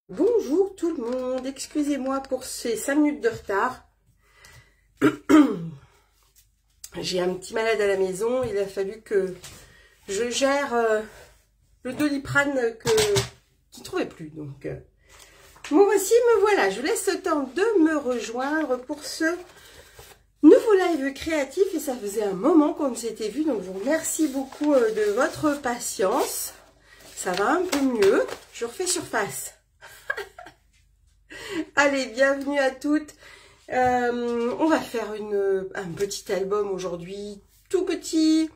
Bonjour tout le monde, excusez-moi pour ces 5 minutes de retard. J'ai un petit malade à la maison, il a fallu que je gère le Doliprane qui ne trouvait plus. Donc, me voici, me voilà, je vous laisse le temps de me rejoindre pour ce nouveau live créatif. Et ça faisait un moment qu'on ne s'était vu, donc je vous remercie beaucoup de votre patience. Ça va un peu mieux, je refais surface. Allez, bienvenue à toutes. On va faire un petit album aujourd'hui, tout petit,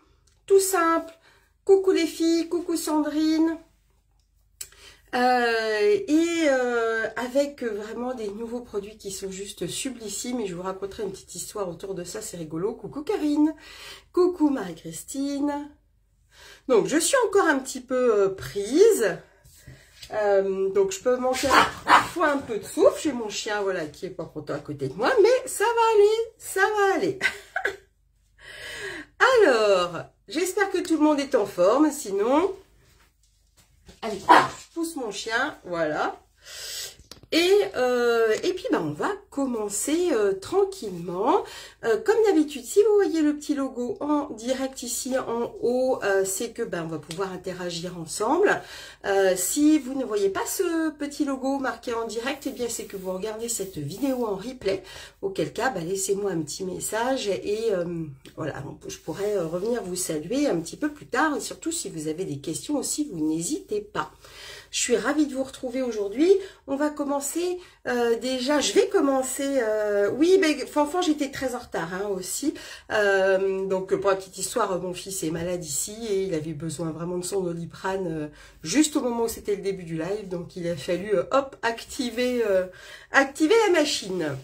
tout simple. Coucou les filles, coucou Sandrine. Avec vraiment des nouveaux produits qui sont juste sublissimes. Et je vous raconterai une petite histoire autour de ça, c'est rigolo. Coucou Karine, coucou Marie-Christine. Donc, je suis encore un petit peu prise. Donc je peux manger parfois un peu de souffle. J'ai mon chien voilà qui est pas content à côté de moi, mais ça va aller, ça va aller. Alors, j'espère que tout le monde est en forme, sinon allez, je pousse mon chien, voilà. Et puis on va commencer tranquillement. Comme d'habitude, si vous voyez le petit logo en direct ici en haut, c'est que on va pouvoir interagir ensemble. Si vous ne voyez pas ce petit logo marqué en direct, bien c'est que vous regardez cette vidéo en replay. Auquel cas, laissez-moi un petit message et voilà, je pourrais revenir vous saluer un petit peu plus tard. Et surtout, si vous avez des questions aussi, vous n'hésitez pas. Je suis ravie de vous retrouver aujourd'hui. On va commencer déjà, je vais commencer, oui, Fanfan, j'étais très en retard aussi. Donc pour la petite histoire, mon fils est malade ici et il avait besoin vraiment de son Doliprane juste au moment où c'était le début du live. Donc il a fallu, hop, activer la machine.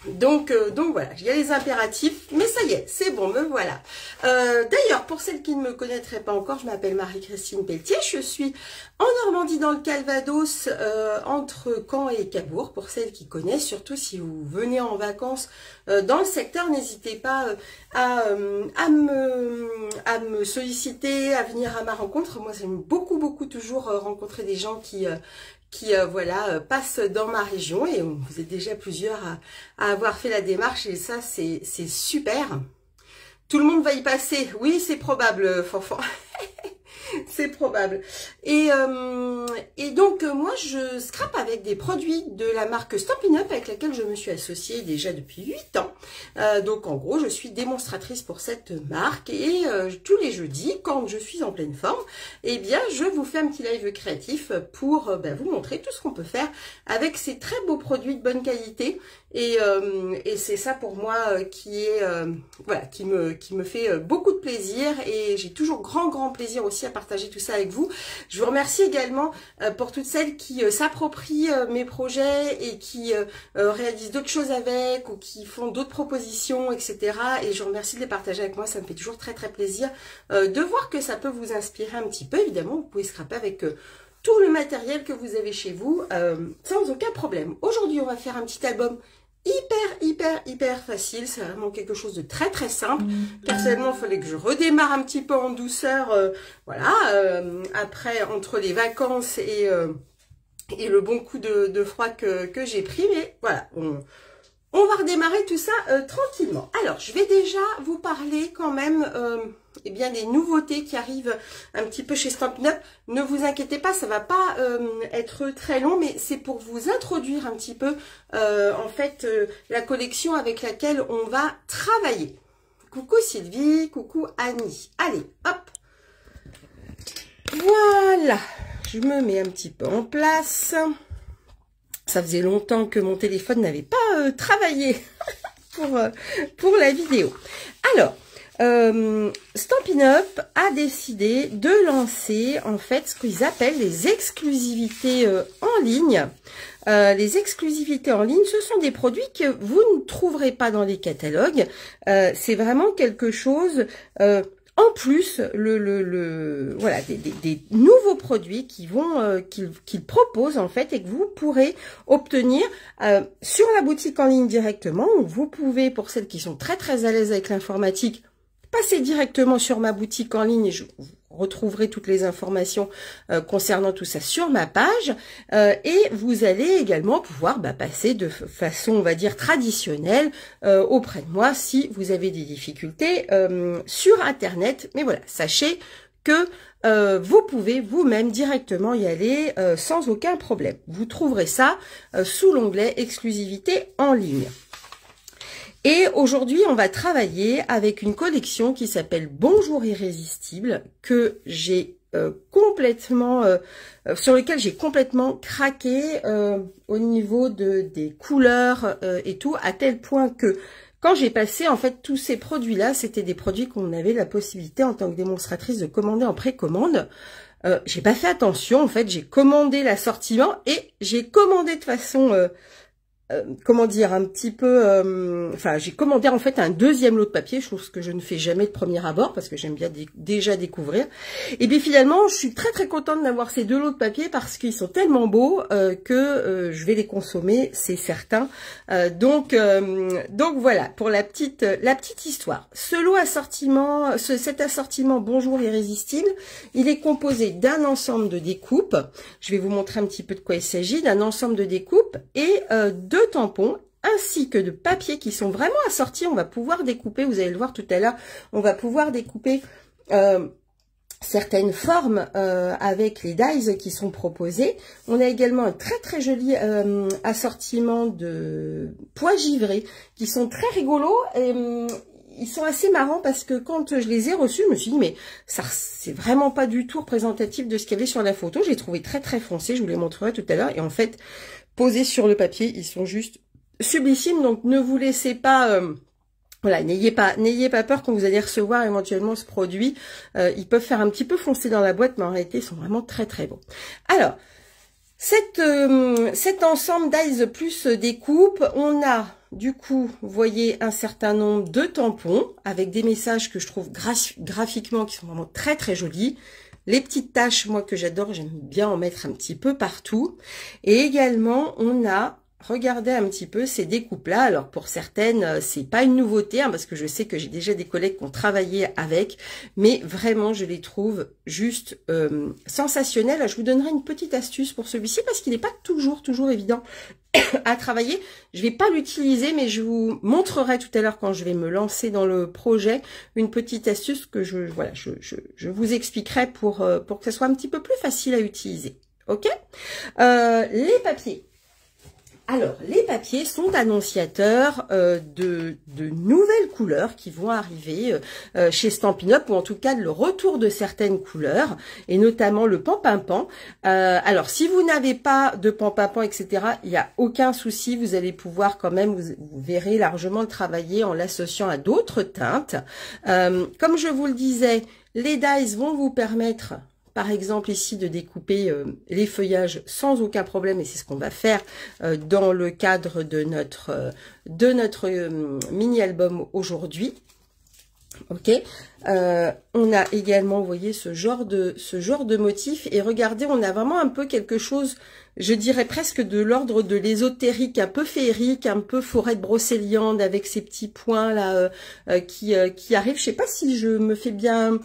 Donc voilà, il y a les impératifs, mais ça y est, c'est bon, me voilà. D'ailleurs, pour celles qui ne me connaîtraient pas encore, je m'appelle Marie-Christine Pelletier, je suis en Normandie dans le Calvados, entre Caen et Cabourg, pour celles qui connaissent, surtout si vous venez en vacances dans le secteur, n'hésitez pas à me solliciter, à venir à ma rencontre. Moi, j'aime beaucoup toujours rencontrer des gens qui voilà, passe dans ma région et vous êtes déjà plusieurs à avoir fait la démarche et ça c'est super. Tout le monde va y passer, oui c'est probable Fanfan. C'est probable. Et donc, moi, je scrape avec des produits de la marque Stampin' Up avec laquelle je me suis associée déjà depuis 8 ans. Donc, en gros, je suis démonstratrice pour cette marque et tous les jeudis, quand je suis en pleine forme, eh bien, je vous fais un petit live créatif pour vous montrer tout ce qu'on peut faire avec ces très beaux produits de bonne qualité. Et c'est ça pour moi qui est voilà, qui me fait beaucoup de plaisir et j'ai toujours grand plaisir aussi à partager tout ça avec vous. Je vous remercie également pour toutes celles qui s'approprient mes projets et qui réalisent d'autres choses avec ou qui font d'autres propositions, etc. Et je vous remercie de les partager avec moi, ça me fait toujours très plaisir de voir que ça peut vous inspirer un petit peu. Évidemment, vous pouvez scraper avec tout le matériel que vous avez chez vous sans aucun problème. Aujourd'hui, on va faire un petit album hyper facile, c'est vraiment quelque chose de très simple. Personnellement, il fallait que je redémarre un petit peu en douceur, voilà, après entre les vacances et le bon coup de froid que j'ai pris, mais voilà, on va redémarrer tout ça tranquillement. Alors, je vais déjà vous parler quand même eh bien des nouveautés qui arrivent un petit peu chez Stampin' Up. Ne vous inquiétez pas, ça va pas être très long, mais c'est pour vous introduire un petit peu en fait la collection avec laquelle on va travailler. Coucou Sylvie, coucou Annie. Allez, hop. Voilà, je me mets un petit peu en place. Ça faisait longtemps que mon téléphone n'avait pas travaillé pour la vidéo. Alors, Stampin' Up a décidé de lancer en fait ce qu'ils appellent les exclusivités en ligne. Les exclusivités en ligne, ce sont des produits que vous ne trouverez pas dans les catalogues. C'est vraiment quelque chose... en plus, voilà, des nouveaux produits qui vont qu'ils proposent en fait et que vous pourrez obtenir sur la boutique en ligne directement. Vous pouvez, pour celles qui sont très à l'aise avec l'informatique, passer directement sur ma boutique en ligne et je vous retrouverez toutes les informations concernant tout ça sur ma page. Et vous allez également pouvoir passer de façon, on va dire, traditionnelle auprès de moi si vous avez des difficultés sur Internet. Mais voilà, sachez que vous pouvez vous-même directement y aller sans aucun problème. Vous trouverez ça sous l'onglet exclusivité en ligne. Et aujourd'hui, on va travailler avec une collection qui s'appelle Bonjour Irrésistible, que j'ai complètement, sur lequel j'ai complètement craqué au niveau des couleurs et tout, à tel point que quand j'ai passé, en fait, tous ces produits-là, c'était des produits qu'on avait la possibilité en tant que démonstratrice de commander en précommande. J'ai pas fait attention, en fait, j'ai commandé l'assortiment et j'ai commandé de façon comment dire, un petit peu, enfin, j'ai commandé en fait un deuxième lot de papier, chose que je ne fais jamais de premier abord parce que j'aime bien déjà découvrir. Et bien finalement, je suis très très contente d'avoir ces deux lots de papier parce qu'ils sont tellement beaux que je vais les consommer, c'est certain. Donc voilà pour la petite histoire. Ce lot assortiment, cet assortiment Bonjour Irrésistible, il est composé d'un ensemble de découpes. Je vais vous montrer un petit peu de quoi il s'agit, d'un ensemble de découpes et de tampons ainsi que de papiers qui sont vraiment assortis. On va pouvoir découper, vous allez le voir tout à l'heure, on va pouvoir découper certaines formes avec les dies qui sont proposés. On a également un très très joli assortiment de pois givrés qui sont très rigolos et ils sont assez marrants parce que quand je les ai reçus, je me suis dit mais ça c'est vraiment pas du tout représentatif de ce qu'il y avait sur la photo. J'ai trouvé très très foncé, je vous les montrerai tout à l'heure et en fait posés sur le papier, ils sont juste sublissimes. Donc ne vous laissez pas voilà, n'ayez pas peur quand vous allez recevoir éventuellement ce produit. Ils peuvent faire un petit peu foncer dans la boîte, mais en réalité, ils sont vraiment très très bons. Alors, cet ensemble dies plus découpe, on a du coup, vous voyez un certain nombre de tampons avec des messages que je trouve graphiquement qui sont vraiment très très jolis. Les petites taches, moi que j'adore, j'aime bien en mettre un petit peu partout. Et également, on a, regardez un petit peu ces découpes-là. Alors pour certaines, c'est pas une nouveauté, hein, parce que je sais que j'ai déjà des collègues qui ont travaillé avec, mais vraiment, je les trouve juste sensationnelles. Je vous donnerai une petite astuce pour celui-ci, parce qu'il n'est pas toujours évident à travailler. Je vais pas l'utiliser, mais je vous montrerai tout à l'heure quand je vais me lancer dans le projet une petite astuce que je vous expliquerai pour que ce soit un petit peu plus facile à utiliser. Ok, les papiers. Alors, les papiers sont annonciateurs de nouvelles couleurs qui vont arriver chez Stampin' Up, ou en tout cas le retour de certaines couleurs, et notamment le Pan-Pin-Pan. Alors, si vous n'avez pas de Pan-Pin-Pan, etc., il n'y a aucun souci, vous allez pouvoir quand même, vous verrez largement le travailler en l'associant à d'autres teintes. Comme je vous le disais, les dies vont vous permettre par exemple ici de découper les feuillages sans aucun problème, et c'est ce qu'on va faire dans le cadre de notre mini-album aujourd'hui. Ok, on a également, vous voyez, ce genre de motif, et regardez, on a vraiment un peu quelque chose, je dirais presque de l'ordre de l'ésotérique, un peu féerique, un peu forêt de brocéliande avec ces petits points là qui arrivent. Je sais pas si je me fais bien.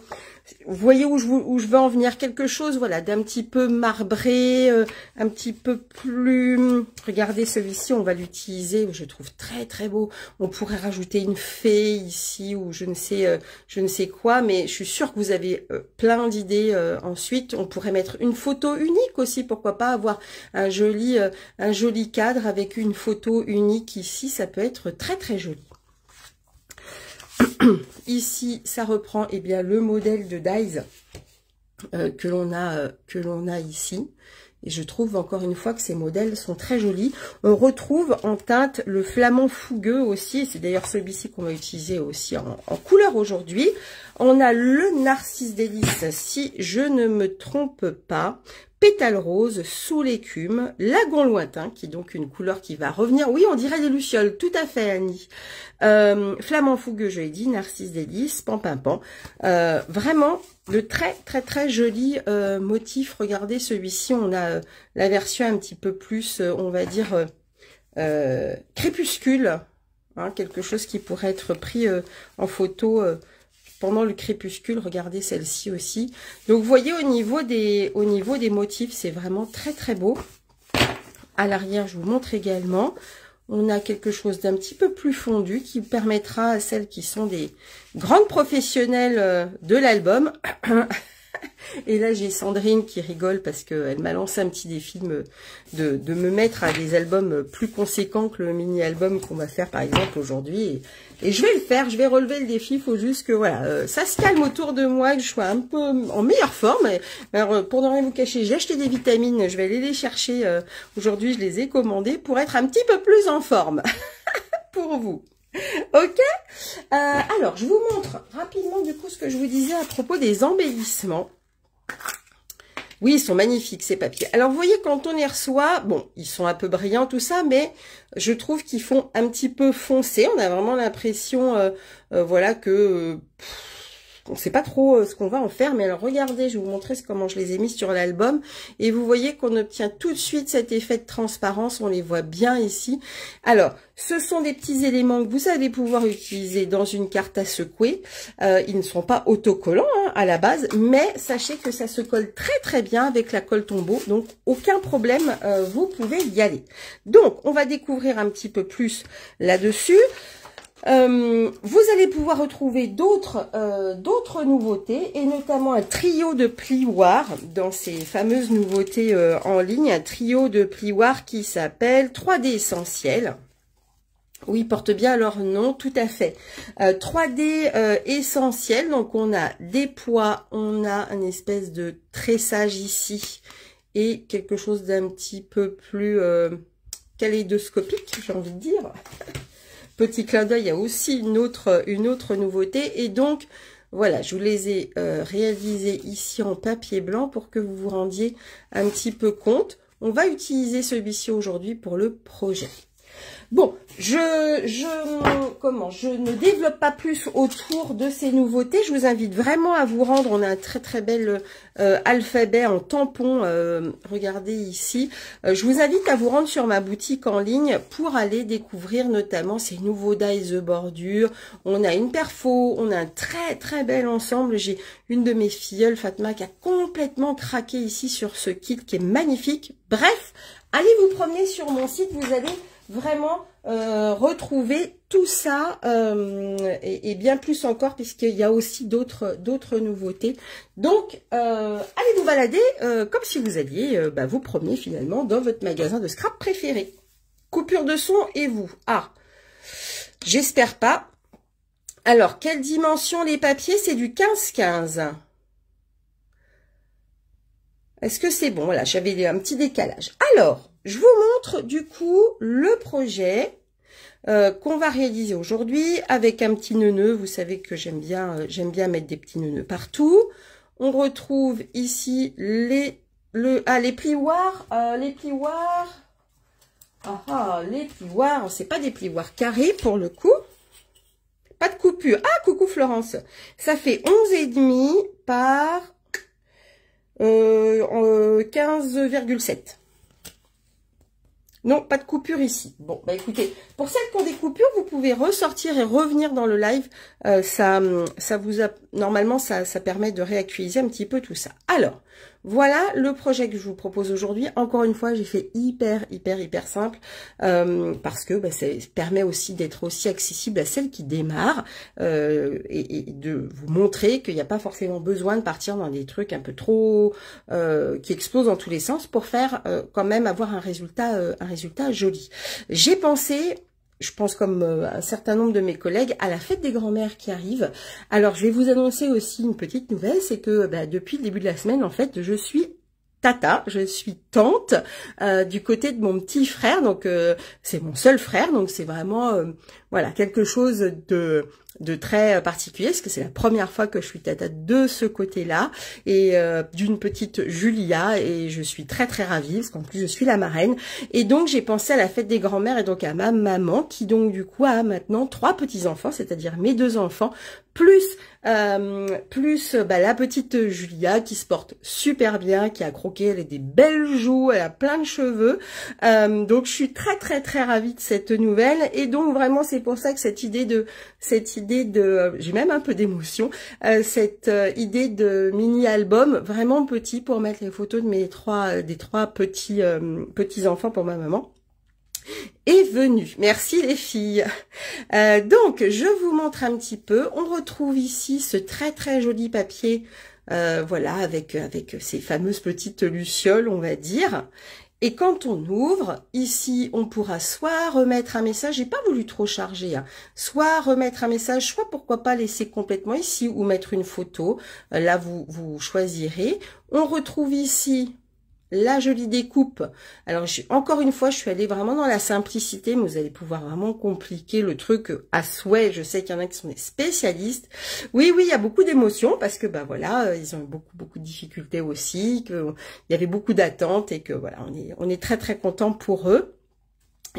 Vous voyez où je veux en venir, quelque chose, voilà, d'un petit peu marbré, un petit peu plus... Regardez celui-ci, on va l'utiliser, je trouve très très beau. On pourrait rajouter une fée ici, ou je ne sais quoi, mais je suis sûre que vous avez plein d'idées ensuite. On pourrait mettre une photo unique aussi, pourquoi pas avoir un joli cadre avec une photo unique ici, ça peut être très très joli. Ici, ça reprend eh bien le modèle de dies que l'on a ici. Et je trouve encore une fois que ces modèles sont très jolis. On retrouve en teinte le flamand fougueux aussi. C'est d'ailleurs celui-ci qu'on va utiliser aussi en couleur aujourd'hui. On a le Narcisse Délice, si je ne me trompe pas. Pétale rose, sous l'écume, lagon lointain, qui est donc une couleur qui va revenir. Oui, on dirait des lucioles, tout à fait, Annie. Flamand fougueux, je l'ai dit, Narcisse Délice, Pan-Pin-Pan. Vraiment de très très très jolis motifs. Regardez celui-ci, on a la version un petit peu plus, on va dire, crépuscule. Hein, quelque chose qui pourrait être pris en photo pendant le crépuscule. Regardez celle-ci aussi. Donc vous voyez au niveau des motifs, c'est vraiment très très beau. À l'arrière, je vous montre également. On a quelque chose d'un petit peu plus fondu qui permettra à celles qui sont des grandes professionnelles de l'album. Et là, j'ai Sandrine qui rigole parce qu'elle m'a lancé un petit défi de me mettre à des albums plus conséquents que le mini-album qu'on va faire par exemple aujourd'hui. Et je vais le faire, je vais relever le défi. Il faut juste que voilà, ça se calme autour de moi, que je sois un peu en meilleure forme. Alors, pour ne rien vous cacher, j'ai acheté des vitamines, je vais aller les chercher. Aujourd'hui, je les ai commandées pour être un petit peu plus en forme pour vous. Ok, alors je vous montre rapidement du coup ce que je vous disais à propos des embellissements. Oui, ils sont magnifiques ces papiers. Alors vous voyez quand on les reçoit, bon, ils sont un peu brillants tout ça, mais je trouve qu'ils font un petit peu foncé. On a vraiment l'impression, voilà que on ne sait pas trop ce qu'on va en faire, mais alors regardez, je vais vous montrer comment je les ai mis sur l'album, et vous voyez qu'on obtient tout de suite cet effet de transparence, on les voit bien ici. Alors, ce sont des petits éléments que vous allez pouvoir utiliser dans une carte à secouer. Ils ne sont pas autocollants à la base, mais sachez que ça se colle très très bien avec la colle tombeau, donc aucun problème, vous pouvez y aller. Donc, on va découvrir un petit peu plus là-dessus. Vous allez pouvoir retrouver d'autres nouveautés et notamment un trio de plioirs dans ces fameuses nouveautés en ligne, un trio de plioirs qui s'appelle 3D Essentiel. Oui, porte bien leur nom, tout à fait. 3D Essentiel, donc on a des poids, on a une espèce de tressage ici et quelque chose d'un petit peu plus kaléidoscopique, j'ai envie de dire. Petit clin d'œil, il y a aussi une autre nouveauté. Et donc, voilà, je vous les ai réalisés ici en papier blanc pour que vous vous rendiez un petit peu compte. On va utiliser celui-ci aujourd'hui pour le projet. Bon, je ne développe pas plus autour de ces nouveautés. Je vous invite vraiment à vous rendre. On a un très très bel alphabet en tampon. Regardez ici. Je vous invite à vous rendre sur ma boutique en ligne pour aller découvrir notamment ces nouveaux dies de bordure. On a une perfo, on a un très très bel ensemble. J'ai une de mes filleules, Fatma, qui a complètement craqué ici sur ce kit qui est magnifique. Bref, allez vous promener sur mon site. Vous allez vraiment retrouver tout ça et bien plus encore puisqu'il y a aussi d'autres nouveautés. Donc allez vous balader comme si vous alliez vous promener finalement dans votre magasin de scrap préféré. Coupure de son et vous? Ah, j'espère pas. Alors, quelle dimension les papiers? C'est du 15-15. Est-ce que c'est bon? Voilà, j'avais un petit décalage. Alors, je vous montre du coup le projet qu'on va réaliser aujourd'hui avec un petit neuneu. Vous savez que j'aime bien mettre des petits neuneux partout. On retrouve ici les plioirs. Les plioirs, c'est pas des plioirs carrés pour le coup. Pas de coupure. Ah, coucou Florence. Ça fait 11,5 par 15,7. Non, pas de coupure ici. Bon, bah écoutez, pour celles qui ont des coupures, vous pouvez ressortir et revenir dans le live. Ça vous a normalement, ça permet de réactualiser un petit peu tout ça. Alors, voilà le projet que je vous propose aujourd'hui. Encore une fois, j'ai fait hyper simple parce que ça permet aussi d'être aussi accessible à celles qui démarrent et de vous montrer qu'il n'y a pas forcément besoin de partir dans des trucs un peu trop qui explosent dans tous les sens pour faire quand même avoir un résultat joli. J'ai pensé, je pense comme un certain nombre de mes collègues, à la fête des grands-mères qui arrive. Alors, je vais vous annoncer aussi une petite nouvelle, c'est que depuis le début de la semaine, en fait, je suis tata, je suis tante du côté de mon petit frère, donc c'est mon seul frère, donc c'est vraiment voilà quelque chose de très particulier, parce que c'est la première fois que je suis tata de ce côté-là, et d'une petite Julia, et je suis très ravie, parce qu'en plus je suis la marraine, et donc j'ai pensé à la fête des grands-mères, et donc à ma maman, qui donc du coup a maintenant 3 petits-enfants, c'est-à-dire mes 2 enfants, plus la petite Julia, qui se porte super bien, qui a croqué, elle a des belles joues, elle a plein de cheveux, donc je suis très ravie de cette nouvelle, et donc vraiment c'est pour ça que cette idée idée de, j'ai même un peu d'émotion, cette idée de mini-album vraiment petit pour mettre les photos de des trois petits enfants pour ma maman. Est venue. Merci les filles. Donc, je vous montre un petit peu. On retrouve ici ce très très joli papier, voilà, avec ces fameuses petites lucioles, on va dire. Et quand on ouvre, ici, on pourra soit remettre un message, j'ai pas voulu trop charger, hein, soit remettre un message, soit pourquoi pas laisser complètement ici, ou mettre une photo. Là, vous choisirez. On retrouve ici la jolie découpe. Alors, encore une fois, je suis allée vraiment dans la simplicité, mais vous allez pouvoir vraiment compliquer le truc à souhait. Je sais qu'il y en a qui sont des spécialistes. Oui, il y a beaucoup d'émotions parce que, ben voilà, ils ont eu beaucoup de difficultés aussi, qu'il y avait beaucoup d'attentes et que, voilà, on est très, très content pour eux.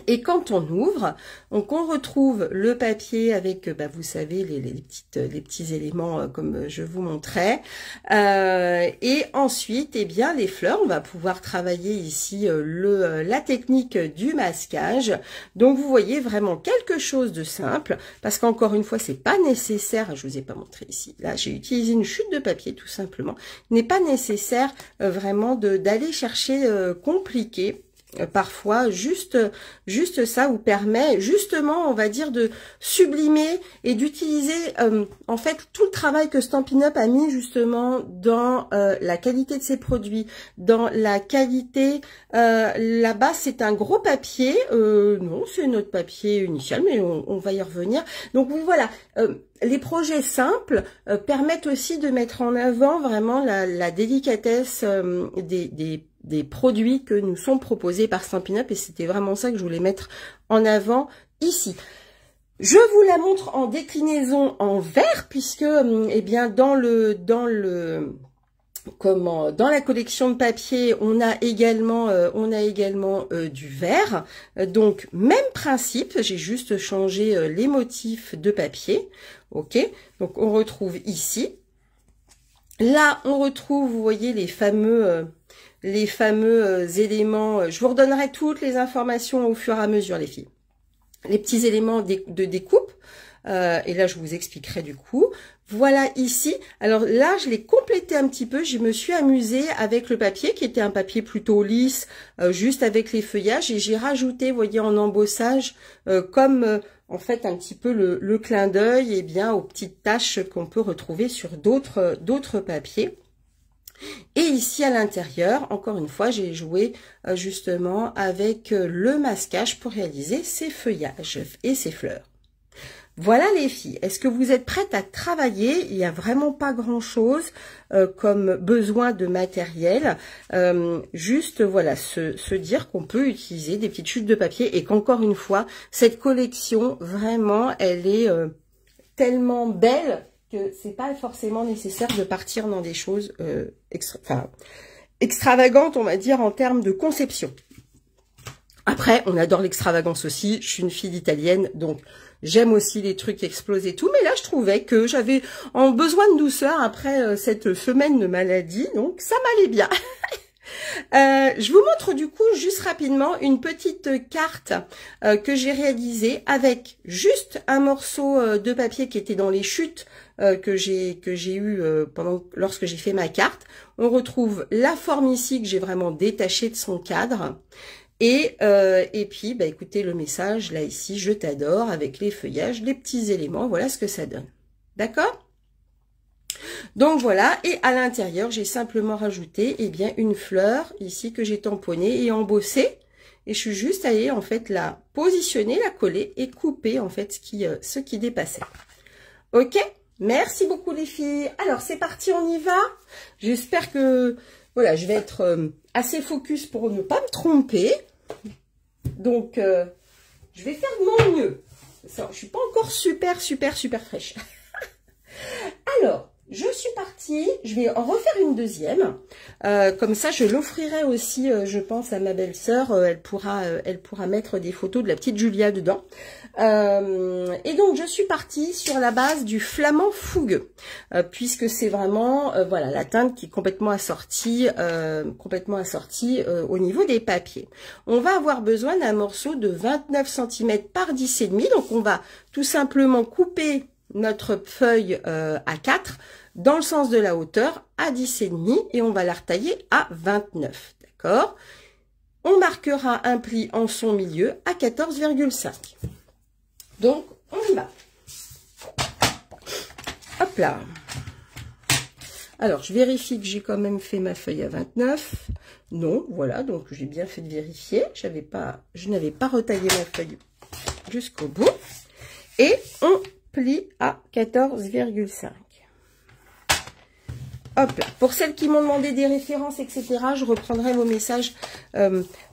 Et quand on ouvre, donc on retrouve le papier avec, bah, vous savez, les petits éléments comme je vous montrais. Et ensuite, eh bien, les fleurs, on va pouvoir travailler ici la technique du masquage. Donc, vous voyez vraiment quelque chose de simple, parce qu'encore une fois, c'est pas nécessaire. Je vous ai pas montré ici. Là, j'ai utilisé une chute de papier, tout simplement. Il n'est pas nécessaire vraiment d'aller chercher compliqué. Parfois, juste ça vous permet justement, on va dire, de sublimer et d'utiliser en fait tout le travail que Stampin' Up a mis justement dans la qualité de ses produits, dans la qualité. Là-bas, c'est un gros papier. Non, c'est notre papier initial, mais on va y revenir. Donc oui, voilà. Les projets simples permettent aussi de mettre en avant vraiment la délicatesse des produits que nous sont proposés par Stampin' Up, et c'était vraiment ça que je voulais mettre en avant ici. Je vous la montre en déclinaison en vert, puisque eh bien dans la collection de papier, on a également du vert. Donc même principe, j'ai juste changé les motifs de papier. OK, donc on retrouve ici. Là, on retrouve, vous voyez, les fameux éléments. Je vous redonnerai toutes les informations au fur et à mesure, les filles. Les petits éléments de découpe. Et là, je vous expliquerai du coup. Voilà ici. Alors là, je l'ai complété un petit peu. Je me suis amusée avec le papier qui était un papier plutôt lisse, juste avec les feuillages. Et j'ai rajouté, vous voyez, en embossage, comme en fait un petit peu le clin d'œil, et bien aux petites taches qu'on peut retrouver sur d'autres papiers. Et ici à l'intérieur, encore une fois, j'ai joué justement avec le masquage pour réaliser ces feuillages et ces fleurs. Voilà les filles, est-ce que vous êtes prêtes à travailler? Il n'y a vraiment pas grand-chose comme besoin de matériel. Juste, voilà, se dire qu'on peut utiliser des petites chutes de papier et qu'encore une fois, cette collection, vraiment, elle est tellement belle que c'est pas forcément nécessaire de partir dans des choses extravagantes, on va dire, en termes de conception. Après, on adore l'extravagance aussi. Je suis une fille italienne, donc j'aime aussi les trucs explosés et tout. Mais là, je trouvais que j'avais besoin de douceur après cette semaine de maladie. Donc, ça m'allait bien. Je vous montre du coup juste rapidement une petite carte que j'ai réalisée avec juste un morceau de papier qui était dans les chutes que j'ai eu lorsque j'ai fait ma carte. On retrouve la forme ici que j'ai vraiment détachée de son cadre. Et puis, bah, écoutez le message, là, ici, je t'adore, avec les feuillages, les petits éléments, voilà ce que ça donne. D'accord? Donc, voilà, et à l'intérieur, j'ai simplement rajouté, eh bien, une fleur, ici, que j'ai tamponnée et embossée. Et je suis juste allée, en fait, la positionner, la coller et couper, en fait, ce qui dépassait. OK? Merci beaucoup, les filles. Alors, c'est parti, on y va. J'espère que, voilà, je vais être assez focus pour ne pas me tromper. Donc, je vais faire de mon mieux. Ça, je suis pas encore super fraîche. Alors, je suis partie. Je vais en refaire une deuxième. Comme ça, je l'offrirai aussi, je pense, à ma belle-sœur. Elle pourra mettre des photos de la petite Julia dedans. Et donc, je suis partie sur la base du flamand fougueux, puisque c'est vraiment, voilà, la teinte qui est complètement assortie au niveau des papiers. On va avoir besoin d'un morceau de 29 cm par 10,5. Donc, on va tout simplement couper notre feuille A4 dans le sens de la hauteur à 10,5 et on va la retailler à 29. D'accord? On marquera un pli en son milieu à 14,5. Donc, on y va. Hop là. Alors, je vérifie que j'ai quand même fait ma feuille à 29. Non, voilà, donc j'ai bien fait de vérifier. Je n'avais pas retaillé ma feuille jusqu'au bout. Et on plie à 14,5. Hop là. Pour celles qui m'ont demandé des références, etc., je reprendrai vos messages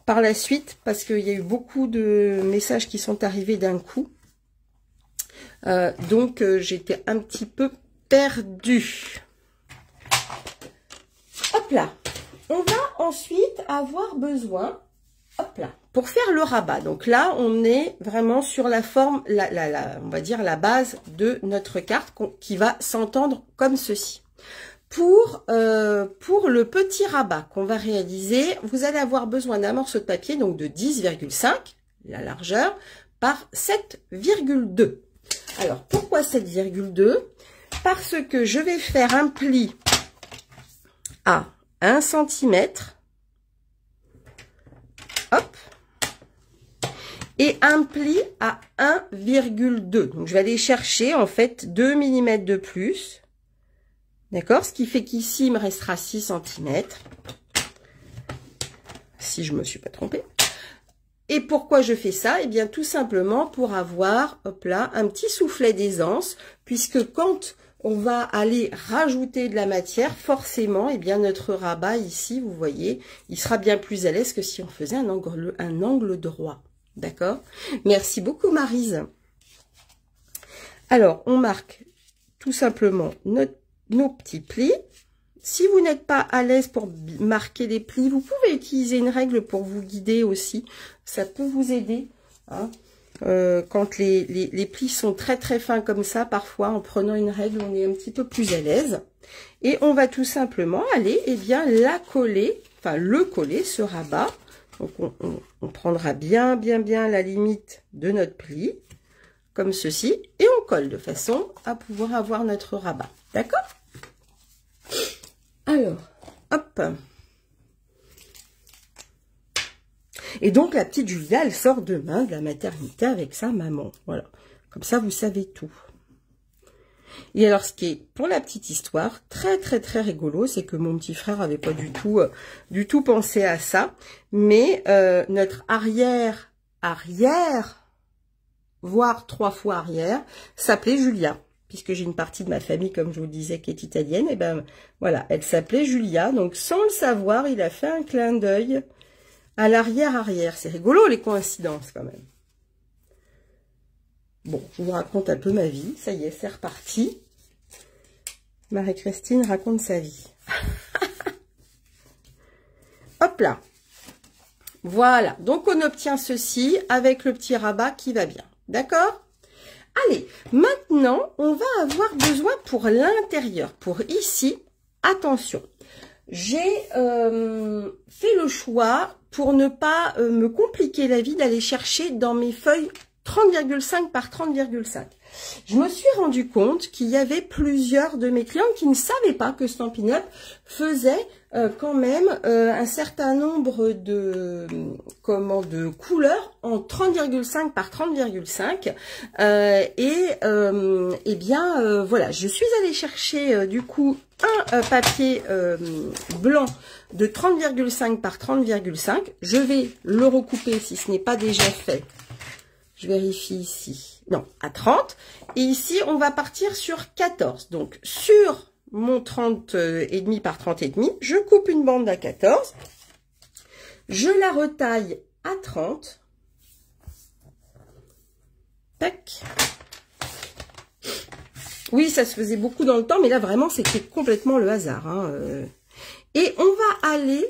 par la suite parce qu'il y a eu beaucoup de messages qui sont arrivés d'un coup. Donc, j'étais un petit peu perdue. Hop là. On va ensuite avoir besoin, hop là, pour faire le rabat. Donc là, on est vraiment sur la forme, on va dire la base de notre carte qui va s'entendre comme ceci. Pour le petit rabat qu'on va réaliser, vous allez avoir besoin d'un morceau de papier, donc de 10,5, la largeur, par 7,2. Alors, pourquoi 7,2? Parce que je vais faire un pli à 1 cm, hop, et un pli à 1,2. Donc, je vais aller chercher, en fait, 2 mm de plus. D'accord? Ce qui fait qu'ici, il me restera 6 cm. Si je ne me suis pas trompée. Et pourquoi je fais ça? Eh bien, tout simplement pour avoir, hop là, un petit soufflet d'aisance, puisque quand on va aller rajouter de la matière, forcément, eh bien, notre rabat ici, vous voyez, il sera bien plus à l'aise que si on faisait un angle droit. D'accord? Merci beaucoup, Maryse. Alors, on marque tout simplement nos petits plis. Si vous n'êtes pas à l'aise pour marquer les plis, vous pouvez utiliser une règle pour vous guider aussi. Ça peut vous aider. Hein. Quand les plis sont très très fins comme ça, parfois en prenant une règle, on est un petit peu plus à l'aise. Et on va tout simplement aller, eh bien, la coller, enfin le coller, ce rabat. Donc on prendra bien la limite de notre pli, comme ceci, et on colle de façon à pouvoir avoir notre rabat. D'accord? Alors, hop. Et donc, la petite Julia, elle sort demain de la maternité avec sa maman. Voilà. Comme ça, vous savez tout. Et alors, ce qui est, pour la petite histoire, très rigolo, c'est que mon petit frère avait pas du tout pensé à ça. Mais notre arrière, voire 3 fois arrière, s'appelait Julia. Puisque j'ai une partie de ma famille, comme je vous le disais, qui est italienne, et ben voilà, elle s'appelait Julia. Donc, sans le savoir, il a fait un clin d'œil à l'arrière. C'est rigolo, les coïncidences, quand même. Bon, je vous raconte un peu ma vie. Ça y est, c'est reparti. Marie-Christine raconte sa vie. Hop là. Voilà. Donc, on obtient ceci avec le petit rabat qui va bien. D'accord ? Allez, maintenant, on va avoir besoin pour l'intérieur. Pour ici, attention, j'ai fait le choix pour ne pas me compliquer la vie d'aller chercher dans mes feuilles 30,5 par 30,5. Je me suis rendu compte qu'il y avait plusieurs de mes clients qui ne savaient pas que Stampin' Up faisait quand même un certain nombre de couleurs en 30,5 par 30,5 et bien voilà, je suis allée chercher du coup un papier blanc de 30,5 par 30,5. Je vais le recouper si ce n'est pas déjà fait. Je vérifie ici. Non, à 30. Et ici, on va partir sur 14. Donc, sur mon 30,5 par 30,5, je coupe une bande à 14. Je la retaille à 30. Tac. Oui, ça se faisait beaucoup dans le temps, mais là, vraiment, c'était complètement le hasard. Hein. Et on va aller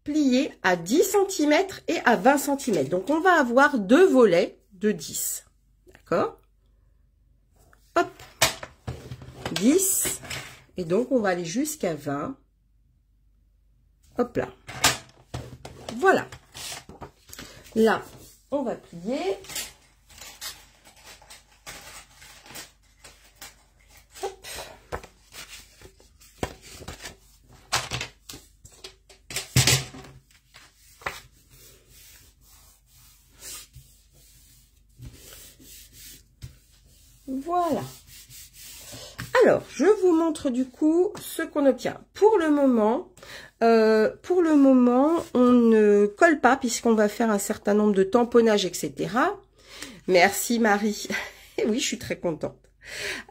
plier à 10 cm et à 20 cm. Donc, on va avoir 2 volets de 10. D'accord? Hop. 10. Et donc, on va aller jusqu'à 20. Hop là. Voilà. Là, on va plier. Voilà. Alors, je vous montre du coup ce qu'on obtient. Pour le moment, on ne colle pas puisqu'on va faire un certain nombre de tamponnages, etc. Merci Marie. Et oui, je suis très contente.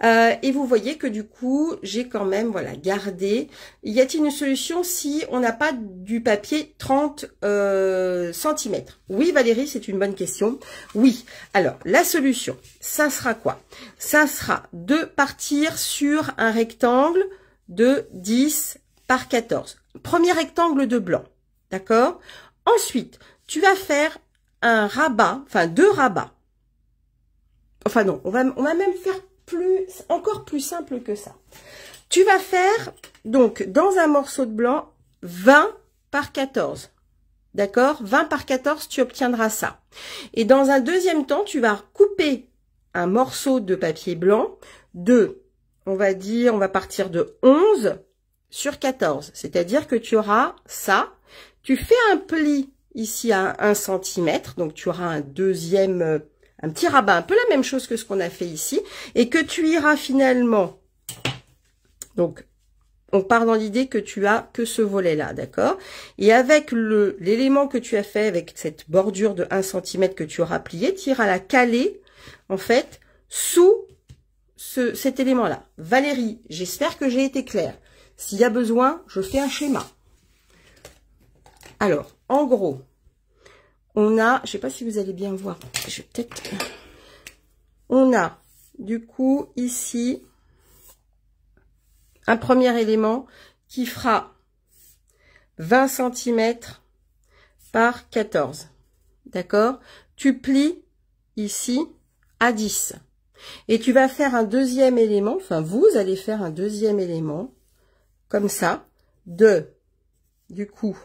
Et vous voyez que du coup, j'ai quand même, voilà, gardé. Y a-t-il une solution si on n'a pas du papier 30 cm? Oui, Valérie, c'est une bonne question. Oui. Alors, la solution, ça sera quoi? Ça sera de partir sur un rectangle de 10 par 14. Premier rectangle de blanc. D'accord? Ensuite, tu vas faire un rabat, enfin 2 rabats. Enfin non, on va même faire encore plus simple que ça. Tu vas faire, donc, dans un morceau de blanc, 20 par 14. D'accord? 20 par 14, tu obtiendras ça. Et dans un deuxième temps, tu vas couper un morceau de papier blanc de, on va partir de 11 sur 14. C'est-à-dire que tu auras ça. Tu fais un pli ici à 1 cm. Donc, tu auras un deuxième... un petit rabat, un peu la même chose que ce qu'on a fait ici, et que tu iras finalement, donc on part dans l'idée que tu as que ce volet-là, d'accord? Et avec l'élément que tu as fait, avec cette bordure de 1 cm que tu auras plié, tu iras la caler, en fait, sous cet élément-là. Valérie, j'espère que j'ai été claire. S'il y a besoin, je fais un schéma. Alors, en gros... on a, je sais pas si vous allez bien voir, je vais peut-être, on a du coup ici un premier élément qui fera 20 cm par 14, d'accord? Tu plies ici à 10 et tu vas faire un deuxième élément, enfin vous allez faire un deuxième élément comme ça de du coup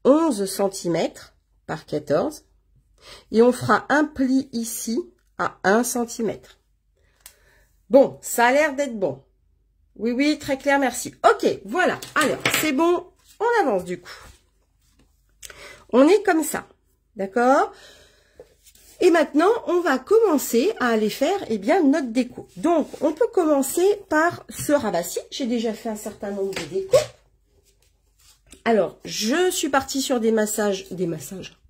11 cm par 14 et on fera un pli ici à 1 cm. Bon, ça a l'air d'être bon. Oui, oui, très clair, merci. Ok, voilà. Alors, c'est bon, on avance du coup. On est comme ça, d'accord? Et maintenant, on va commencer à aller faire, eh bien, notre déco. Donc, on peut commencer par ce rabat-ci. J'ai déjà fait un certain nombre de décos. Alors, je suis partie sur des massages.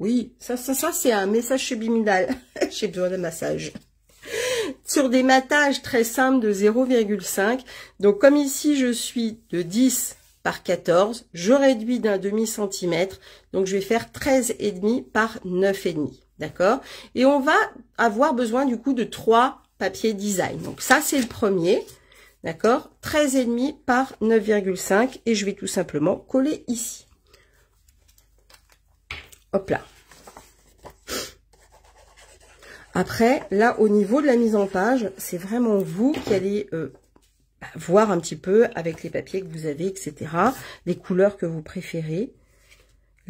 Oui, ça c'est un message subliminal. J'ai besoin d'un massage. Sur des mattages très simples de 0,5. Donc, comme ici, je suis de 10 par 14, je réduis d'un demi-centimètre. Donc, je vais faire 13,5 par 9,5. D'accord? Et on va avoir besoin, du coup, de 3 papiers design. Donc, ça, c'est le premier. D'accord, 13,5 par 9,5 et je vais tout simplement coller ici. Hop là. Après, là, au niveau de la mise en page, c'est vraiment vous qui allez voir un petit peu avec les papiers que vous avez, etc. Les couleurs que vous préférez.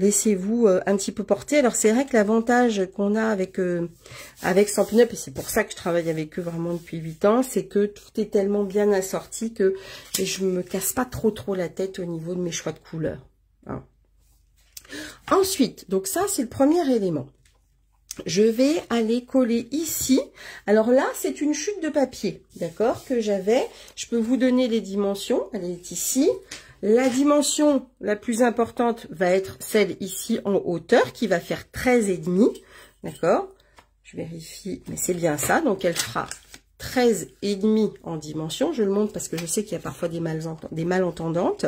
Laissez-vous un petit peu porter. Alors, c'est vrai que l'avantage qu'on a avec Stampin' Up, et c'est pour ça que je travaille avec eux vraiment depuis 8 ans, c'est que tout est tellement bien assorti que je me casse pas trop la tête au niveau de mes choix de couleurs. Hein. Ensuite, donc ça, c'est le premier élément. Je vais aller coller ici. Alors là, c'est une chute de papier, d'accord, que j'avais. Je peux vous donner les dimensions. Elle est ici. La dimension la plus importante va être celle ici en hauteur qui va faire 13,5. D'accord? Je vérifie, mais c'est bien ça. Donc, elle fera 13,5 en dimension. Je le montre parce que je sais qu'il y a parfois des malentendantes.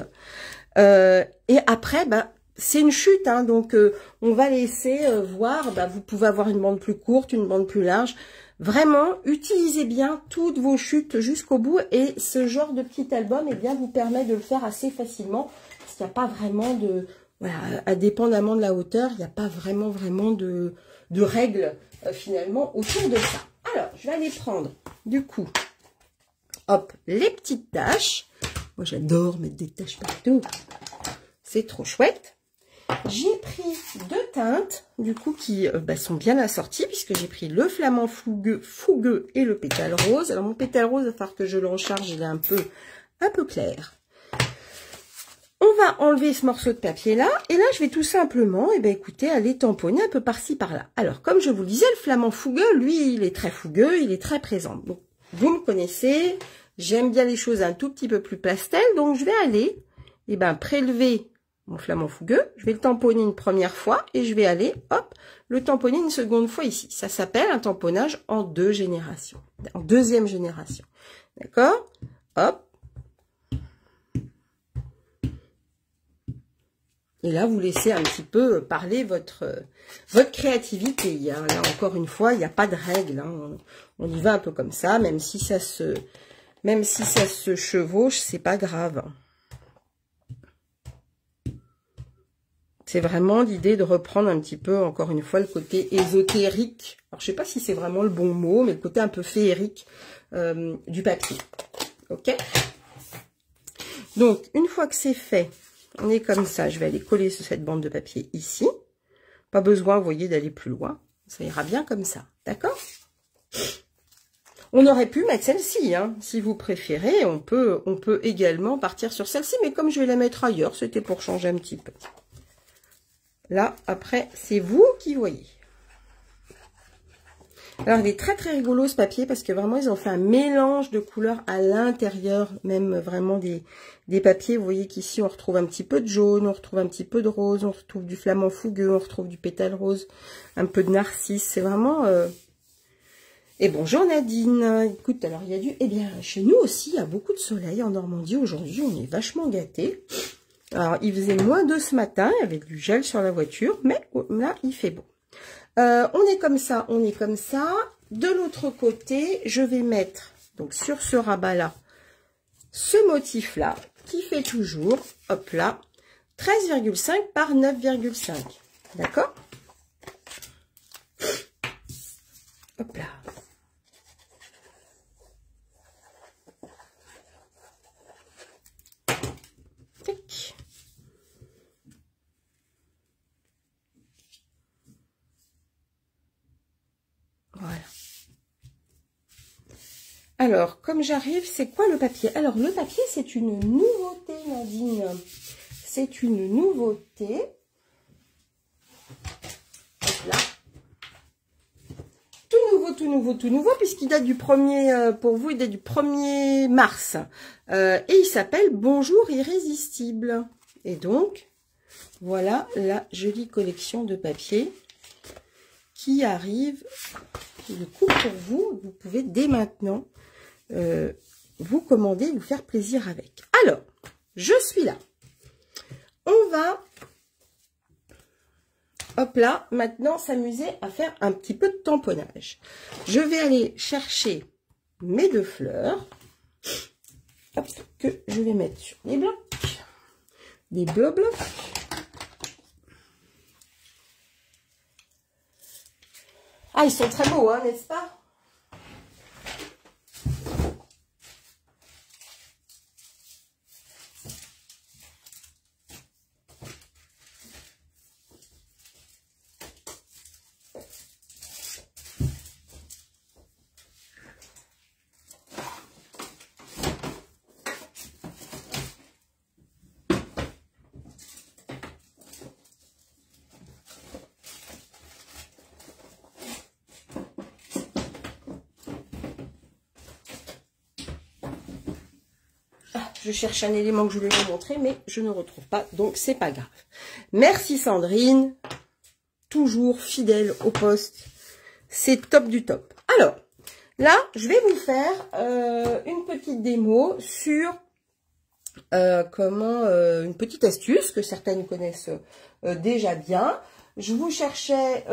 Et après, bah, c'est une chute. Hein, donc, on va laisser voir. Bah, vous pouvez avoir une bande plus courte, une bande plus large. Vraiment, utilisez bien toutes vos chutes jusqu'au bout et ce genre de petit album, eh bien, vous permet de le faire assez facilement parce qu'il n'y a pas vraiment de, voilà, indépendamment de la hauteur, il n'y a pas vraiment de règles finalement autour de ça. Alors, je vais aller prendre du coup, hop, les petites taches. Moi, j'adore mettre des taches partout. C'est trop chouette. J'ai pris 2 teintes, du coup, qui sont bien assorties, puisque j'ai pris le flamant fougueux et le pétale rose. Alors, mon pétale rose, il va falloir que je le recharge, il est un peu clair. On va enlever ce morceau de papier-là, et là, je vais tout simplement, écoutez, aller tamponner un peu par-ci, par-là. Alors, comme je vous le disais, le flamant fougueux, lui, il est très fougueux, il est très présent. Donc, vous me connaissez, j'aime bien les choses un tout petit peu plus pastel, donc je vais aller prélever mon flamant fougueux, je vais le tamponner une première fois et je vais aller, hop, le tamponner une seconde fois ici. Ça s'appelle un tamponnage en deux générations, en deuxième génération. D'accord? Hop. Et là, vous laissez un petit peu parler votre créativité. Là, encore une fois, il n'y a pas de règle. Hein. On y va un peu comme ça, même si ça se chevauche, c'est pas grave. C'est vraiment l'idée de reprendre un petit peu, encore une fois, le côté ésotérique. Alors, je sais pas si c'est vraiment le bon mot, mais le côté un peu féerique du papier. Ok? Donc, une fois que c'est fait, on est comme ça. Je vais aller coller sur cette bande de papier ici. Pas besoin, vous voyez, d'aller plus loin. Ça ira bien comme ça. D'accord? On aurait pu mettre celle-ci, hein. Si vous préférez, on peut également partir sur celle-ci, mais comme je vais la mettre ailleurs, c'était pour changer un petit peu. Là, après, c'est vous qui voyez. Alors, il est très très rigolo ce papier parce que vraiment, ils ont fait un mélange de couleurs à l'intérieur, même vraiment des papiers. Vous voyez qu'ici, on retrouve un petit peu de jaune, on retrouve un petit peu de rose, on retrouve du flamant fougueux, on retrouve du pétale rose, un peu de narcisse. C'est vraiment... Et bonjour Nadine. Écoute, alors il y a du... Eh bien, chez nous aussi, il y a beaucoup de soleil en Normandie aujourd'hui. On est vachement gâtés. Alors, il faisait -2 ce matin, il y avait du gel sur la voiture, mais là, il fait beau. On est comme ça, on est comme ça. De l'autre côté, je vais mettre, donc sur ce rabat-là, ce motif-là, qui fait toujours, hop là, 13,5 par 9,5. D'accord? Hop là. Tac. Voilà. Alors, comme j'arrive, c'est quoi le papier? Alors, le papier, c'est une nouveauté, Nadine. C'est une nouveauté. Hop là. Tout nouveau, puisqu'il date du 1er, pour vous, il date du 1er mars. Et il s'appelle Bonjour Irrésistible. Et donc, voilà la jolie collection de papier qui arrive de coup pour vous. Vous pouvez dès maintenant vous commander, vous faire plaisir avec. Alors, je suis là. On va, hop là, maintenant s'amuser à faire un petit peu de tamponnage. Je vais aller chercher mes 2 fleurs, hop, que je vais mettre sur les blocs, des bleus blocs. Ah, ils sont très beaux, hein, n'est-ce pas? Je cherche un élément que je voulais vous montrer, mais je ne retrouve pas, donc c'est pas grave. Merci Sandrine, toujours fidèle au poste, c'est top du top. Alors, là, je vais vous faire une petite démo sur une petite astuce que certaines connaissent déjà bien. Je vous cherchais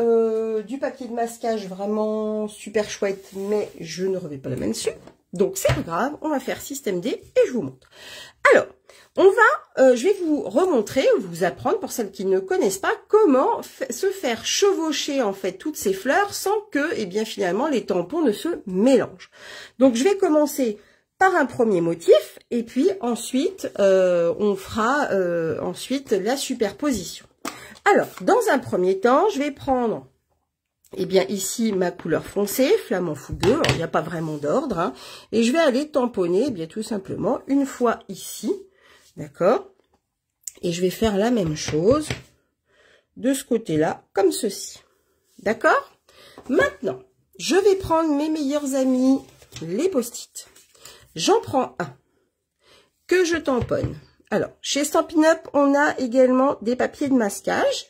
du papier de masquage vraiment super chouette, mais je ne revais pas la main dessus. Donc, c'est pas grave, on va faire système D et je vous montre. Alors, je vais vous remontrer, vous apprendre, pour celles qui ne connaissent pas, comment se faire chevaucher, en fait, toutes ces fleurs sans que, eh bien, finalement, les tampons ne se mélangent. Donc, je vais commencer par un premier motif et puis ensuite, on fera ensuite la superposition. Alors, dans un premier temps, je vais prendre... Eh bien, ici, ma couleur foncée, flamant fougueux, alors il n'y a pas vraiment d'ordre, hein, et je vais aller tamponner, eh bien, tout simplement, une fois ici, d'accord, et je vais faire la même chose de ce côté-là, comme ceci, d'accord. Maintenant, je vais prendre mes meilleurs amis les post-it. J'en prends un que je tamponne. Alors, chez Stampin' Up, on a également des papiers de masquage.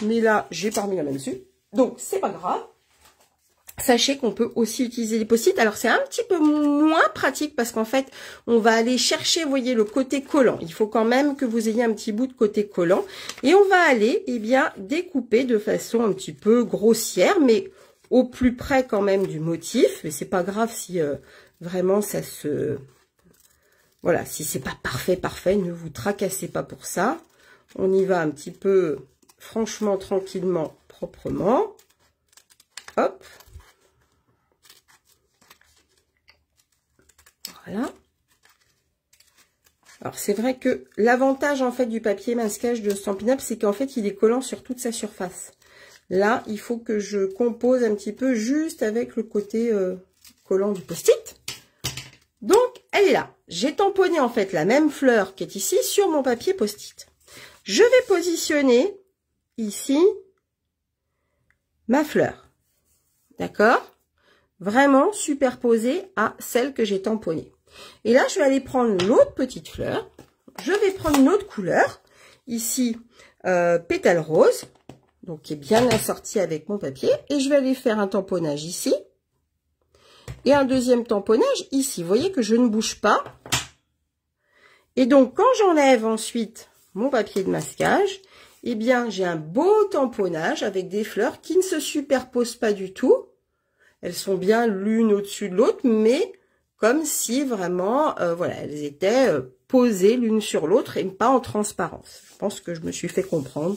Mais là, j'ai pas remis la main dessus. Donc, c'est pas grave. Sachez qu'on peut aussi utiliser les post-it. Alors, c'est un petit peu moins pratique parce qu'en fait, on va aller chercher, vous voyez, le côté collant. Il faut quand même que vous ayez un petit bout de côté collant. Et on va aller, eh bien, découper de façon un petit peu grossière, mais au plus près quand même du motif. Mais c'est pas grave si vraiment ça se... Voilà, si c'est pas parfait, ne vous tracassez pas pour ça. On y va un petit peu, franchement, tranquillement, proprement. Hop. Voilà. Alors, c'est vrai que l'avantage, en fait, du papier masquage de Stampin' Up, c'est qu'en fait, il est collant sur toute sa surface. Là, il faut que je compose un petit peu juste avec le côté collant du post-it. Donc, elle est là. J'ai tamponné en fait la même fleur qui est ici sur mon papier post-it. Je vais positionner ici ma fleur. D'accord? Vraiment superposée à celle que j'ai tamponnée. Et là, je vais aller prendre l'autre petite fleur. Je vais prendre une autre couleur. Ici, pétale rose. Donc, qui est bien assortie avec mon papier. Et je vais aller faire un tamponnage ici. Et un deuxième tamponnage ici. Vous voyez que je ne bouge pas. Et donc, quand j'enlève ensuite mon papier de masquage, eh bien, j'ai un beau tamponnage avec des fleurs qui ne se superposent pas du tout. Elles sont bien l'une au-dessus de l'autre, mais comme si vraiment, voilà, elles étaient posées l'une sur l'autre et pas en transparence. Je pense que je me suis fait comprendre.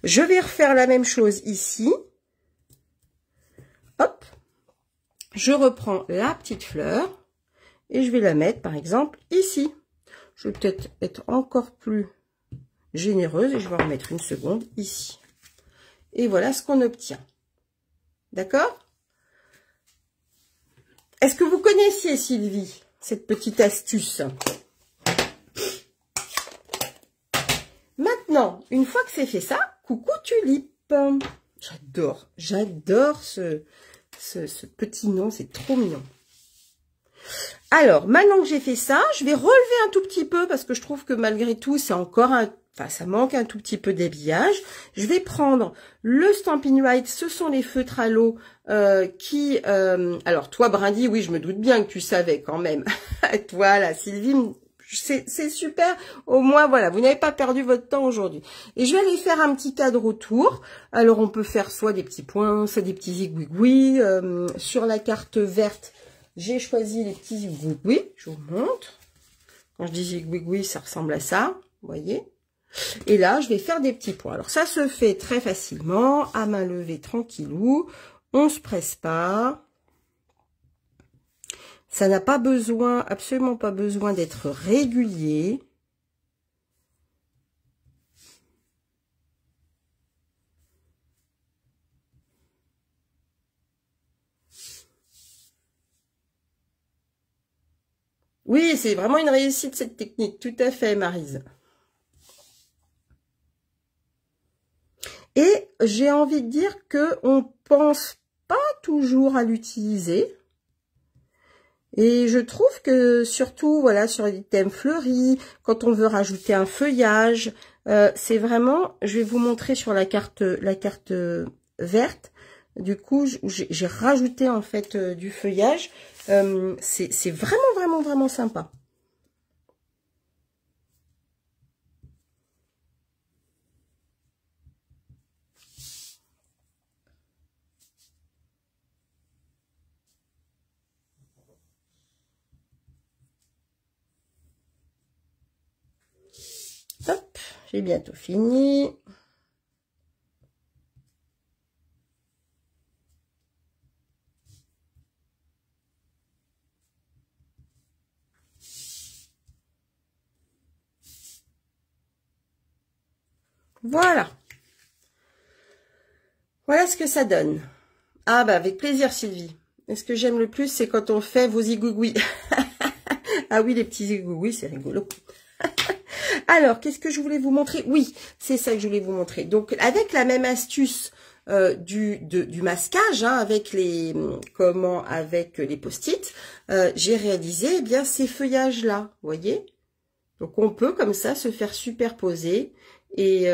Je vais refaire la même chose ici. Hop. Je reprends la petite fleur et je vais la mettre, par exemple, ici. Je vais peut-être être encore plus généreuse et je vais en remettre une seconde ici. Et voilà ce qu'on obtient. D'accord? Est-ce que vous connaissiez, Sylvie, cette petite astuce? Maintenant, une fois que c'est fait ça, coucou tulipe. J'adore ce petit nom, c'est trop mignon. Alors, maintenant que j'ai fait ça, je vais relever un tout petit peu parce que je trouve que malgré tout, c'est encore un... Enfin, ça manque un tout petit peu d'habillage. Je vais prendre le Stampin' Right. Ce sont les feutres à l'eau qui... alors, toi, Brindy, oui, je me doute bien que tu savais quand même. Toi, là, Sylvie, c'est super. Au moins, voilà, vous n'avez pas perdu votre temps aujourd'hui. Et je vais aller faire un petit cadre autour. Alors, on peut faire soit des petits points, soit des petits zigouigouis. Sur la carte verte, j'ai choisi les petits zigouigouis. Je vous montre. Quand je dis zigouigouis, ça ressemble à ça. Vous voyez? Et là, je vais faire des petits points. Alors, ça se fait très facilement, à main levée, tranquillou. On se presse pas. Ça n'a pas besoin, absolument pas besoin d'être régulier. Oui, c'est vraiment une réussite cette technique. Tout à fait, Maryse. Et j'ai envie de dire que on pense pas toujours à l'utiliser. Et je trouve que surtout, voilà, sur les thèmes fleuris, quand on veut rajouter un feuillage, c'est vraiment, je vais vous montrer sur la carte verte. Du coup, j'ai rajouté en fait du feuillage. C'est vraiment sympa. Hop, j'ai bientôt fini. Voilà. Voilà ce que ça donne. Ah bah avec plaisir, Sylvie. Et ce que j'aime le plus, c'est quand on fait vos zigouigouis. Ah oui, les petits zigouigouis, c'est rigolo. Alors, qu'est-ce que je voulais vous montrer? Oui, c'est ça que je voulais vous montrer. Donc, avec la même astuce du masquage, hein, avec les post-it, j'ai réalisé eh bien ces feuillages là, vous voyez. Donc on peut comme ça se faire superposer et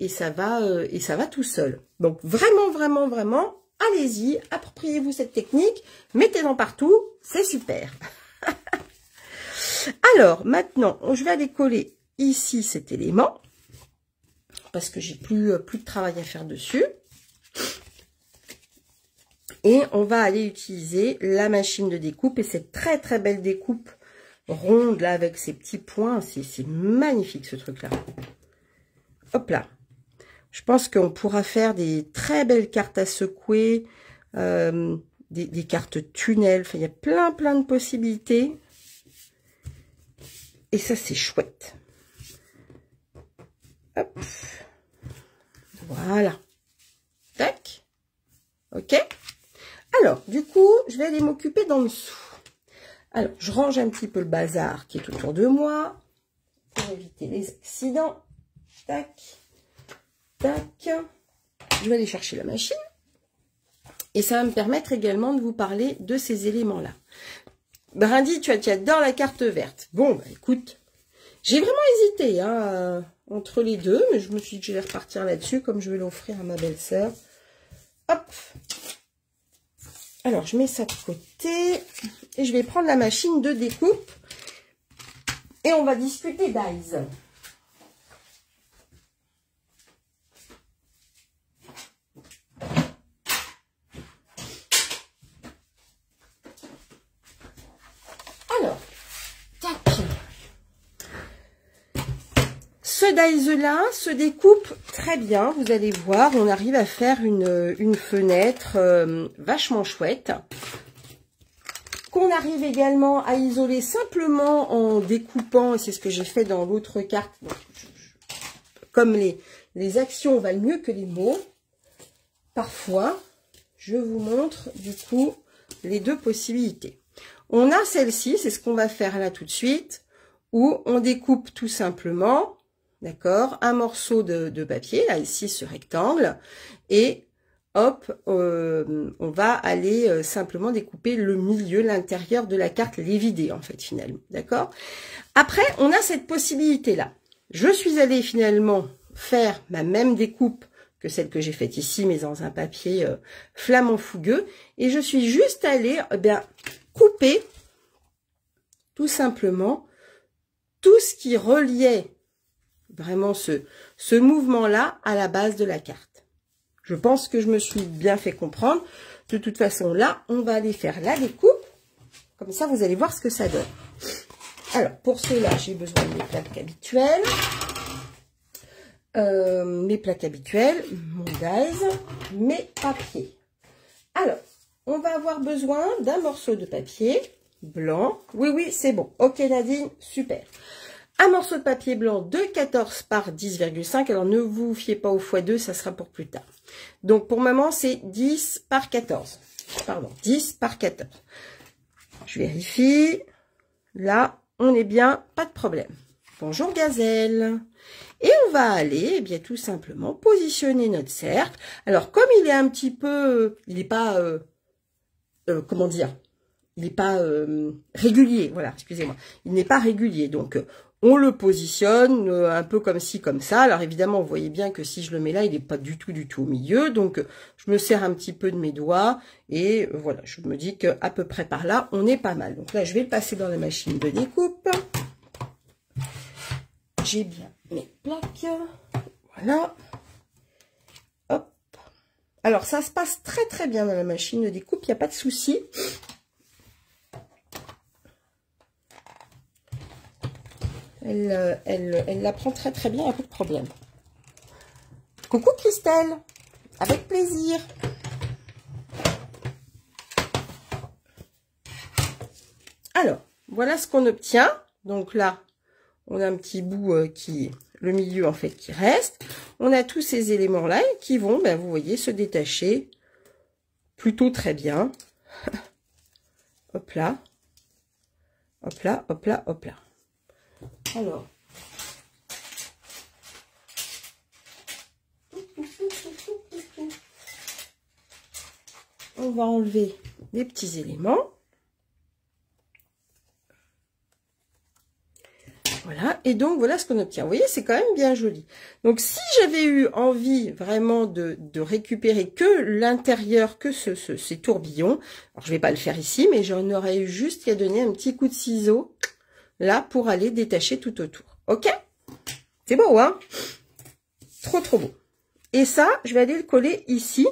ça va tout seul. Donc vraiment, allez-y, appropriez-vous cette technique, mettez-en partout, c'est super. Alors maintenant, je vais aller coller ici cet élément parce que j'ai plus de travail à faire dessus. Et on va aller utiliser la machine de découpe et cette très belle découpe ronde là avec ces petits points. C'est magnifique ce truc là. Hop là. Je pense qu'on pourra faire des très belles cartes à secouer, des cartes tunnels. Enfin, il y a plein de possibilités. Et ça, c'est chouette. Hop. Voilà. Tac. Ok. Alors, du coup, je vais aller m'occuper d'en dessous. Alors, je range un petit peu le bazar qui est autour de moi pour éviter les accidents. Tac. Tac. Je vais aller chercher la machine. Et ça va me permettre également de vous parler de ces éléments-là. Brindy, tu adores la carte verte. Bon, bah écoute, j'ai vraiment hésité hein, entre les deux, mais je me suis dit que j'allais repartir là-dessus, comme je vais l'offrir à ma belle-sœur. Hop. Alors, je mets ça de côté et je vais prendre la machine de découpe et on va discuter dies. Alors, tac. Ce dies-là se découpe très bien, vous allez voir, on arrive à faire une fenêtre vachement chouette, qu'on arrive également à isoler simplement en découpant, et c'est ce que j'ai fait dans l'autre carte. Donc, comme les actions valent mieux que les mots, parfois, je vous montre du coup les deux possibilités. On a celle-ci, c'est ce qu'on va faire là tout de suite, où on découpe tout simplement, d'accord, un morceau de papier, là ici ce rectangle, et hop, on va aller simplement découper le milieu, l'intérieur de la carte, les vider en fait finalement, d'accord. Après, on a cette possibilité-là. Je suis allée finalement faire ma même découpe que celle que j'ai faite ici, mais dans un papier flamand fougueux, et je suis juste allée couper tout simplement tout ce qui reliait vraiment ce mouvement-là à la base de la carte. Je pense que je me suis bien fait comprendre. De toute façon, là, on va aller faire la découpe. Comme ça, vous allez voir ce que ça donne. Alors, pour cela, j'ai besoin de mes plaques habituelles. Mon dies, mes papiers. Alors, on va avoir besoin d'un morceau de papier blanc. Oui, c'est bon. Ok, Nadine, super. Un morceau de papier blanc de 14 par 10,5. Alors, ne vous fiez pas au x2, ça sera pour plus tard. Donc, pour le moment, c'est 10 par 14. Pardon, 10 par 14. Je vérifie. Là, on est bien, pas de problème. Bonjour, Gazelle. Et on va aller, eh bien, tout simplement, positionner notre cercle. Alors, comme il est un petit peu... il n'est pas... comment dire? Il n'est pas régulier. Voilà, excusez-moi. Il n'est pas régulier. Donc, on le positionne un peu comme ci, comme ça. Alors, évidemment, vous voyez bien que si je le mets là, il n'est pas du tout au milieu. Donc, je me sers un petit peu de mes doigts. Et voilà, je me dis qu'à peu près par là, on est pas mal. Donc là, je vais le passer dans la machine de découpe. J'ai bien mes plaques. Voilà. Hop. Alors, ça se passe très bien dans la machine de découpe. Il n'y a pas de souci. Elle la prend très bien, il n'y a pas de problème. Coucou Christelle, avec plaisir. Alors, voilà ce qu'on obtient. Donc là, on a un petit bout le milieu en fait qui reste. On a tous ces éléments là qui vont, vous voyez, se détacher plutôt très bien. Hop là. Hop là, hop là, hop là. Alors, on va enlever les petits éléments. Voilà, et donc voilà ce qu'on obtient. Vous voyez, c'est quand même bien joli. Donc si j'avais eu envie vraiment de récupérer que l'intérieur, que ces tourbillons, alors je vais pas le faire ici, mais j'en aurais eu juste qu'à donner un petit coup de ciseau là pour aller détacher tout autour. Ok? C'est beau, hein? Trop trop beau. Et ça, je vais aller le coller ici.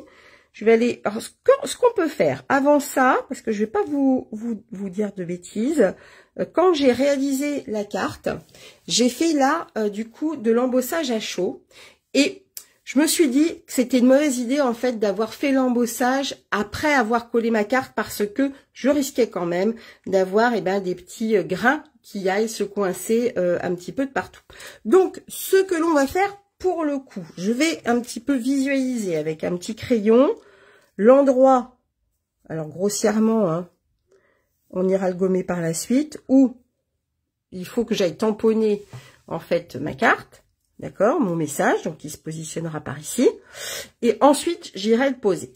Je vais aller... Alors, ce qu'on peut faire avant ça, parce que je vais pas vous dire de bêtises, quand j'ai réalisé la carte, j'ai fait là, du coup, de l'embossage à chaud. Et je me suis dit que c'était une mauvaise idée, en fait, d'avoir fait l'embossage après avoir collé ma carte, parce que je risquais quand même d'avoir des petits grains qui aillent se coincer un petit peu de partout. Donc, ce que l'on va faire... Pour le coup, je vais un petit peu visualiser avec un petit crayon l'endroit, alors grossièrement, hein, on ira le gommer par la suite, où il faut que j'aille tamponner en fait ma carte, d'accord, mon message, donc il se positionnera par ici, et ensuite j'irai le poser.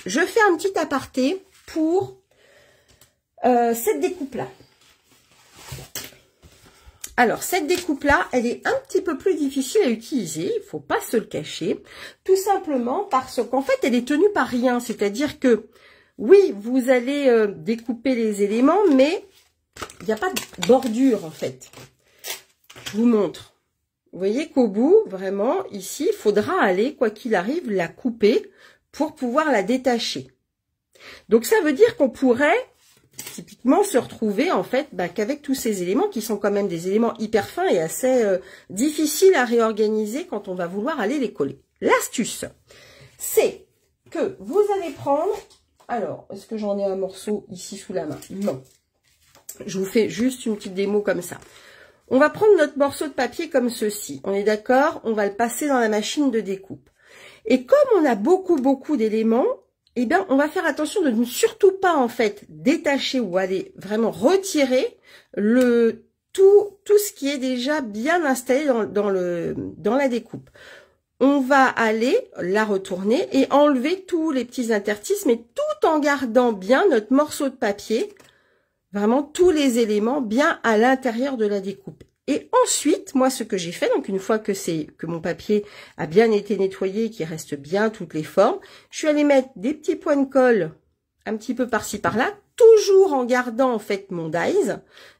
Je fais un petit aparté pour cette découpe-là. Alors, cette découpe-là, elle est un petit peu plus difficile à utiliser, il faut pas se le cacher, tout simplement parce qu'en fait, elle est tenue par rien, c'est-à-dire que, oui, vous allez découper les éléments, mais il n'y a pas de bordure, en fait. Je vous montre. Vous voyez qu'au bout, vraiment, ici, il faudra aller, quoi qu'il arrive, la couper pour pouvoir la détacher. Donc, ça veut dire qu'on pourrait... typiquement se retrouver en fait qu'avec tous ces éléments qui sont quand même des éléments hyper fins et assez difficiles à réorganiser quand on va vouloir aller les coller. L'astuce, c'est que vous allez prendre, alors est-ce que j'en ai un morceau ici sous la main? Non, je vous fais juste une petite démo comme ça. On va prendre notre morceau de papier comme ceci, on est d'accord, on va le passer dans la machine de découpe. Et comme on a beaucoup d'éléments, eh bien, on va faire attention de ne surtout pas, en fait, détacher ou aller vraiment retirer tout ce qui est déjà bien installé dans la découpe. On va aller la retourner et enlever tous les petits interstices, mais tout en gardant bien notre morceau de papier, vraiment tous les éléments bien à l'intérieur de la découpe. Et ensuite, moi, ce que j'ai fait, donc une fois que mon papier a bien été nettoyé, qu'il reste bien toutes les formes, je suis allée mettre des petits points de colle un petit peu par-ci par-là, toujours en gardant en fait mon dies,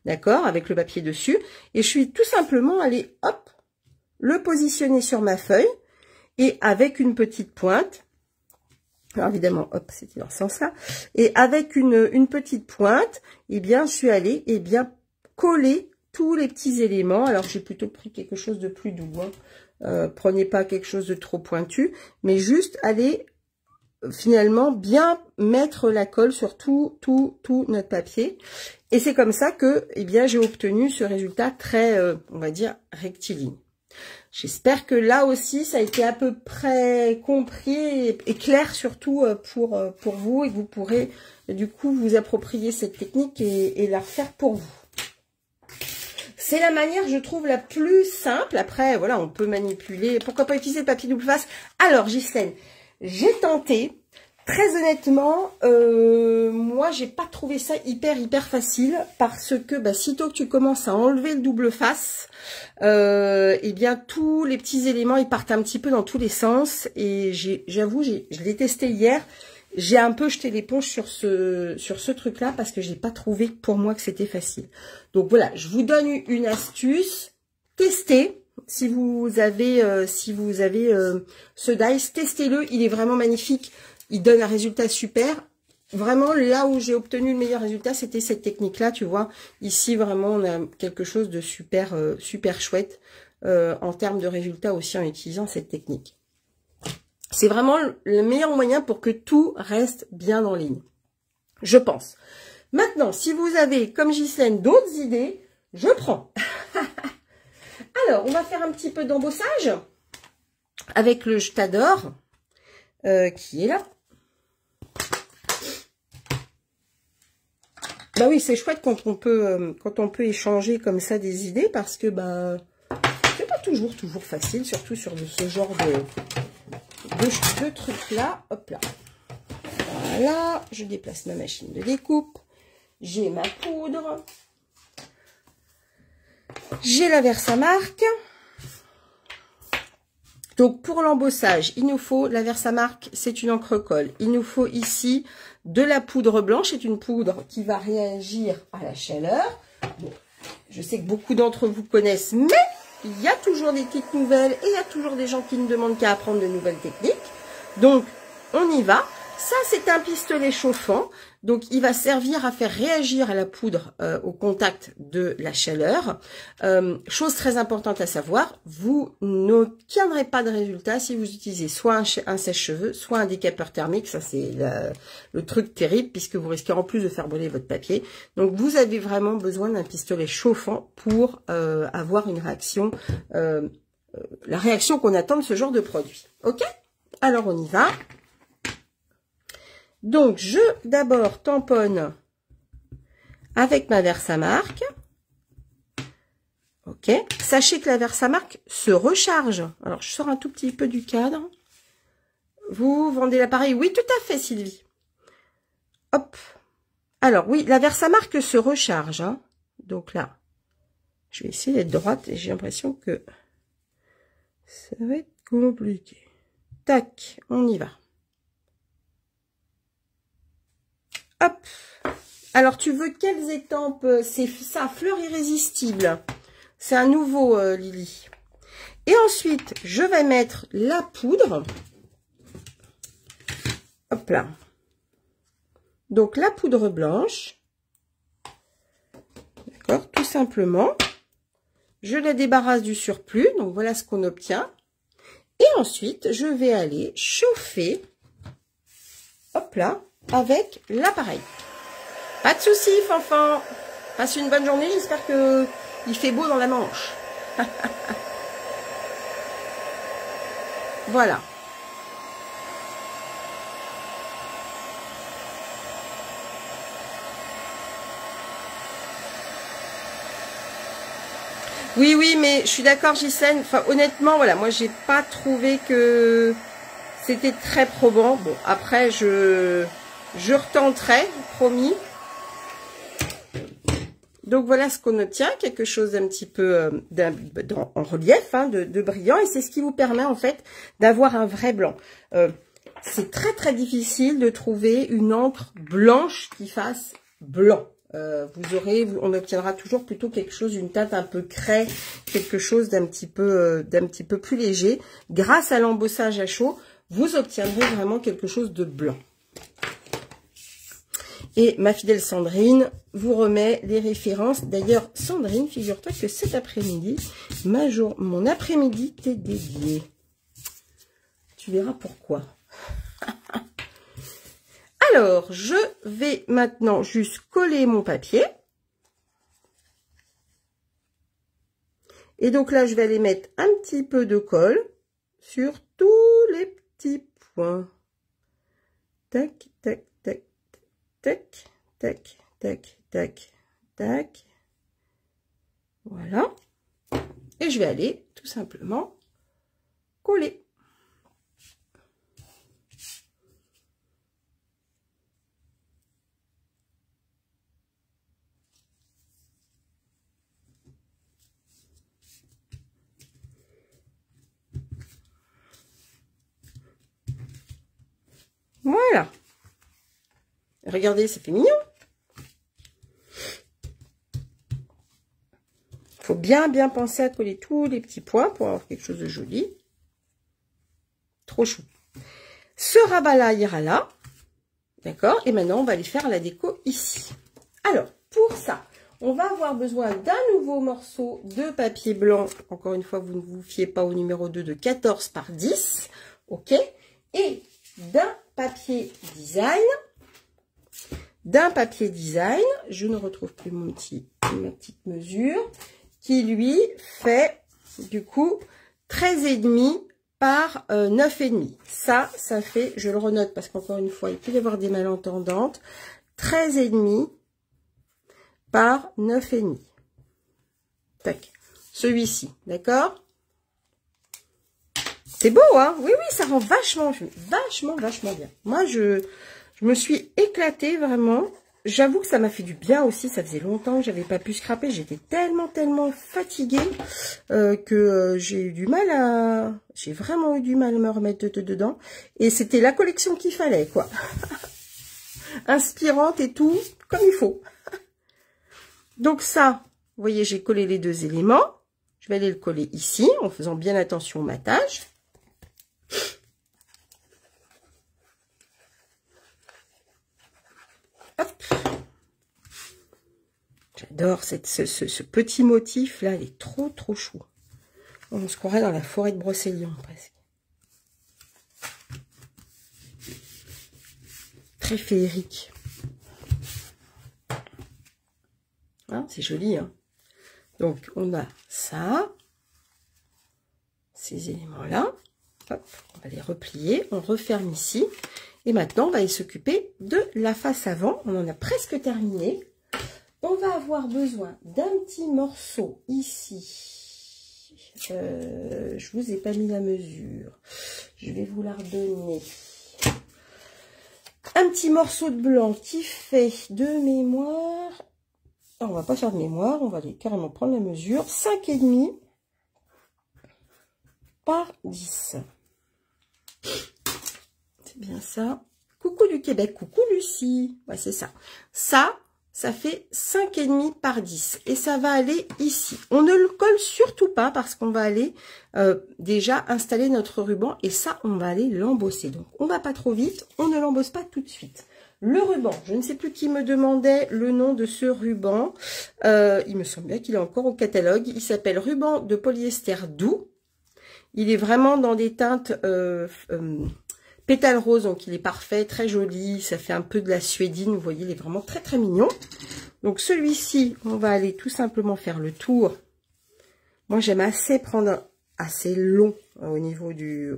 d'accord, avec le papier dessus, et je suis tout simplement allée, hop, le positionner sur ma feuille, et avec une petite pointe, alors évidemment, hop, c'était dans ce sens-là, et avec une petite pointe, eh bien, je suis allée, eh bien, coller tous les petits éléments. Alors j'ai plutôt pris quelque chose de plus doux, hein. Prenez pas quelque chose de trop pointu, mais juste allez finalement bien mettre la colle sur tout notre papier, et c'est comme ça que eh bien j'ai obtenu ce résultat très on va dire rectiligne. J'espère que là aussi ça a été à peu près compris et clair, surtout pour vous, et que vous pourrez du coup vous approprier cette technique et la refaire pour vous. C'est la manière, je trouve, la plus simple. Après, voilà, on peut manipuler. Pourquoi pas utiliser le papier double face? Alors, Ghislaine, j'ai tenté. Très honnêtement, moi, j'ai pas trouvé ça hyper facile, parce que sitôt que tu commences à enlever le double face, eh bien, tous les petits éléments, ils partent un petit peu dans tous les sens. Et j'avoue, je l'ai testé hier. J'ai un peu jeté l'éponge sur ce truc-là, parce que j'ai pas trouvé pour moi que c'était facile. Donc voilà, je vous donne une astuce. Testez. Si vous avez ce dice, testez-le. Il est vraiment magnifique. Il donne un résultat super. Vraiment, là où j'ai obtenu le meilleur résultat, c'était cette technique-là. Tu vois, ici, vraiment, on a quelque chose de super chouette en termes de résultats aussi en utilisant cette technique. C'est vraiment le meilleur moyen pour que tout reste bien en ligne, je pense. Maintenant, si vous avez, comme Ghislaine, d'autres idées, je prends. Alors, on va faire un petit peu d'embossage avec le Je t'adore qui est là. Bah oui, c'est chouette quand on peut échanger comme ça des idées, parce que c'est pas toujours facile, surtout sur ce genre de trucs là. Hop là. Voilà, je déplace ma machine de découpe. J'ai ma poudre. J'ai la Versamark. Donc, pour l'embossage, il nous faut, la Versamark, c'est une encre colle. Il nous faut ici de la poudre blanche. C'est une poudre qui va réagir à la chaleur. Bon, je sais que beaucoup d'entre vous connaissent, mais il y a toujours des petites nouvelles et il y a toujours des gens qui ne demandent qu'à apprendre de nouvelles techniques. Donc, on y va. Ça, c'est un pistolet chauffant. Donc, il va servir à faire réagir à la poudre au contact de la chaleur. Chose très importante à savoir, vous n'obtiendrez pas de résultat si vous utilisez soit un sèche-cheveux, soit un décapeur thermique. Ça, c'est le truc terrible puisque vous risquez en plus de faire brûler votre papier. Donc, vous avez vraiment besoin d'un pistolet chauffant pour avoir une réaction, la réaction qu'on attend de ce genre de produit. Ok? Alors, on y va. Donc, je d'abord tamponne avec ma Versamark. Ok. Sachez que la Versamark se recharge. Alors, je sors un tout petit peu du cadre. Vous vendez l'appareil? Oui, tout à fait, Sylvie. Hop. Alors, oui, la Versamark se recharge. Hein. Donc là, je vais essayer d'être droite et j'ai l'impression que ça va être compliqué. Tac, on y va. Hop. Alors, tu veux quelles étampes? C'est ça, fleur irrésistible. C'est un nouveau, Lily. Et ensuite, je vais mettre la poudre. Hop là. Donc, la poudre blanche. D'accord, tout simplement. Je la débarrasse du surplus. Donc, voilà ce qu'on obtient. Et ensuite, je vais aller chauffer. Hop là. Avec l'appareil. Pas de souci, Fanfan. Passe une bonne journée. J'espère que il fait beau dans la Manche. Voilà. Oui, oui, mais je suis d'accord, Ghislaine. Enfin, honnêtement, voilà, moi, j'ai pas trouvé que c'était très probant. Bon, après, je retenterai, promis. Donc, voilà ce qu'on obtient. Quelque chose d'un petit peu en relief, hein, de brillant. Et c'est ce qui vous permet, en fait, d'avoir un vrai blanc. C'est très, très difficile de trouver une encre blanche qui fasse blanc. On obtiendra toujours plutôt quelque chose, une teinte un peu craie, quelque chose d'un petit peu plus léger. Grâce à l'embossage à chaud, vous obtiendrez vraiment quelque chose de blanc. Et ma fidèle Sandrine vous remet les références. D'ailleurs, Sandrine, figure-toi que cet après-midi, mon après-midi t'est dédié. Tu verras pourquoi. Alors, je vais maintenant juste coller mon papier. Et donc là, je vais aller mettre un petit peu de colle sur tous les petits points. Tac, tac, tac, tac, tac, tac, tac, tac. Voilà. Et je vais aller tout simplement coller. Voilà. Regardez, ça fait mignon. Il faut bien penser à coller tous les petits points pour avoir quelque chose de joli. Trop chou. Ce rabat-là ira là. D'accord? Et maintenant, on va aller faire la déco ici. Alors, pour ça, on va avoir besoin d'un nouveau morceau de papier blanc. Encore une fois, vous ne vous fiez pas au numéro 2 de 14 par 10. OK? Et d'un papier design. Je ne retrouve plus ma petite mesure, qui lui fait du coup 13,5 par 9,5. Ça fait, je le renote parce qu'encore une fois, il peut y avoir des malentendantes, 13,5 par 9,5. Tac. Celui-ci, d'accord? C'est beau, hein? Oui, ça rend vachement bien. Moi, Je me suis éclatée vraiment. J'avoue que ça m'a fait du bien aussi. Ça faisait longtemps que j'avais pas pu scraper. J'étais tellement fatiguée que j'ai eu du mal à... J'ai vraiment eu du mal à me remettre dedans. Et c'était la collection qu'il fallait, quoi. Inspirante et tout, comme il faut. Donc ça, vous voyez, j'ai collé les deux éléments. Je vais aller le coller ici, en faisant bien attention au matage. Hop. J'adore ce petit motif là, il est trop chou. On se croirait dans la forêt de Brocéliande presque. Très féerique. Hein, c'est joli, hein. Donc on a ça, ces éléments là. Hop, on va les replier, on referme ici. Et maintenant on va aller s'occuper de la face avant. On en a presque terminé. On va avoir besoin d'un petit morceau ici. Je vous ai pas mis la mesure. Je vais vous la redonner. Un petit morceau de blanc qui fait de mémoire. On va pas faire de mémoire, on va aller carrément prendre la mesure. 5,5 par 10. C'est bien ça. Coucou du Québec, coucou Lucie. Ouais, c'est ça. Ça fait 5,5 par 10. Et ça va aller ici. On ne le colle surtout pas parce qu'on va aller déjà installer notre ruban. Et ça, on va aller l'embosser. Donc, on va pas trop vite. On ne l'embosse pas tout de suite. Le ruban, je ne sais plus qui me demandait le nom de ce ruban. Il me semble bien qu'il est encore au catalogue. Il s'appelle ruban de polyester doux. Il est vraiment dans des teintes pétale rose, donc il est parfait, très joli. Ça fait un peu de la suédine, vous voyez, il est vraiment très mignon. Donc celui-ci, on va aller tout simplement faire le tour. Moi, j'aime assez prendre assez long au niveau du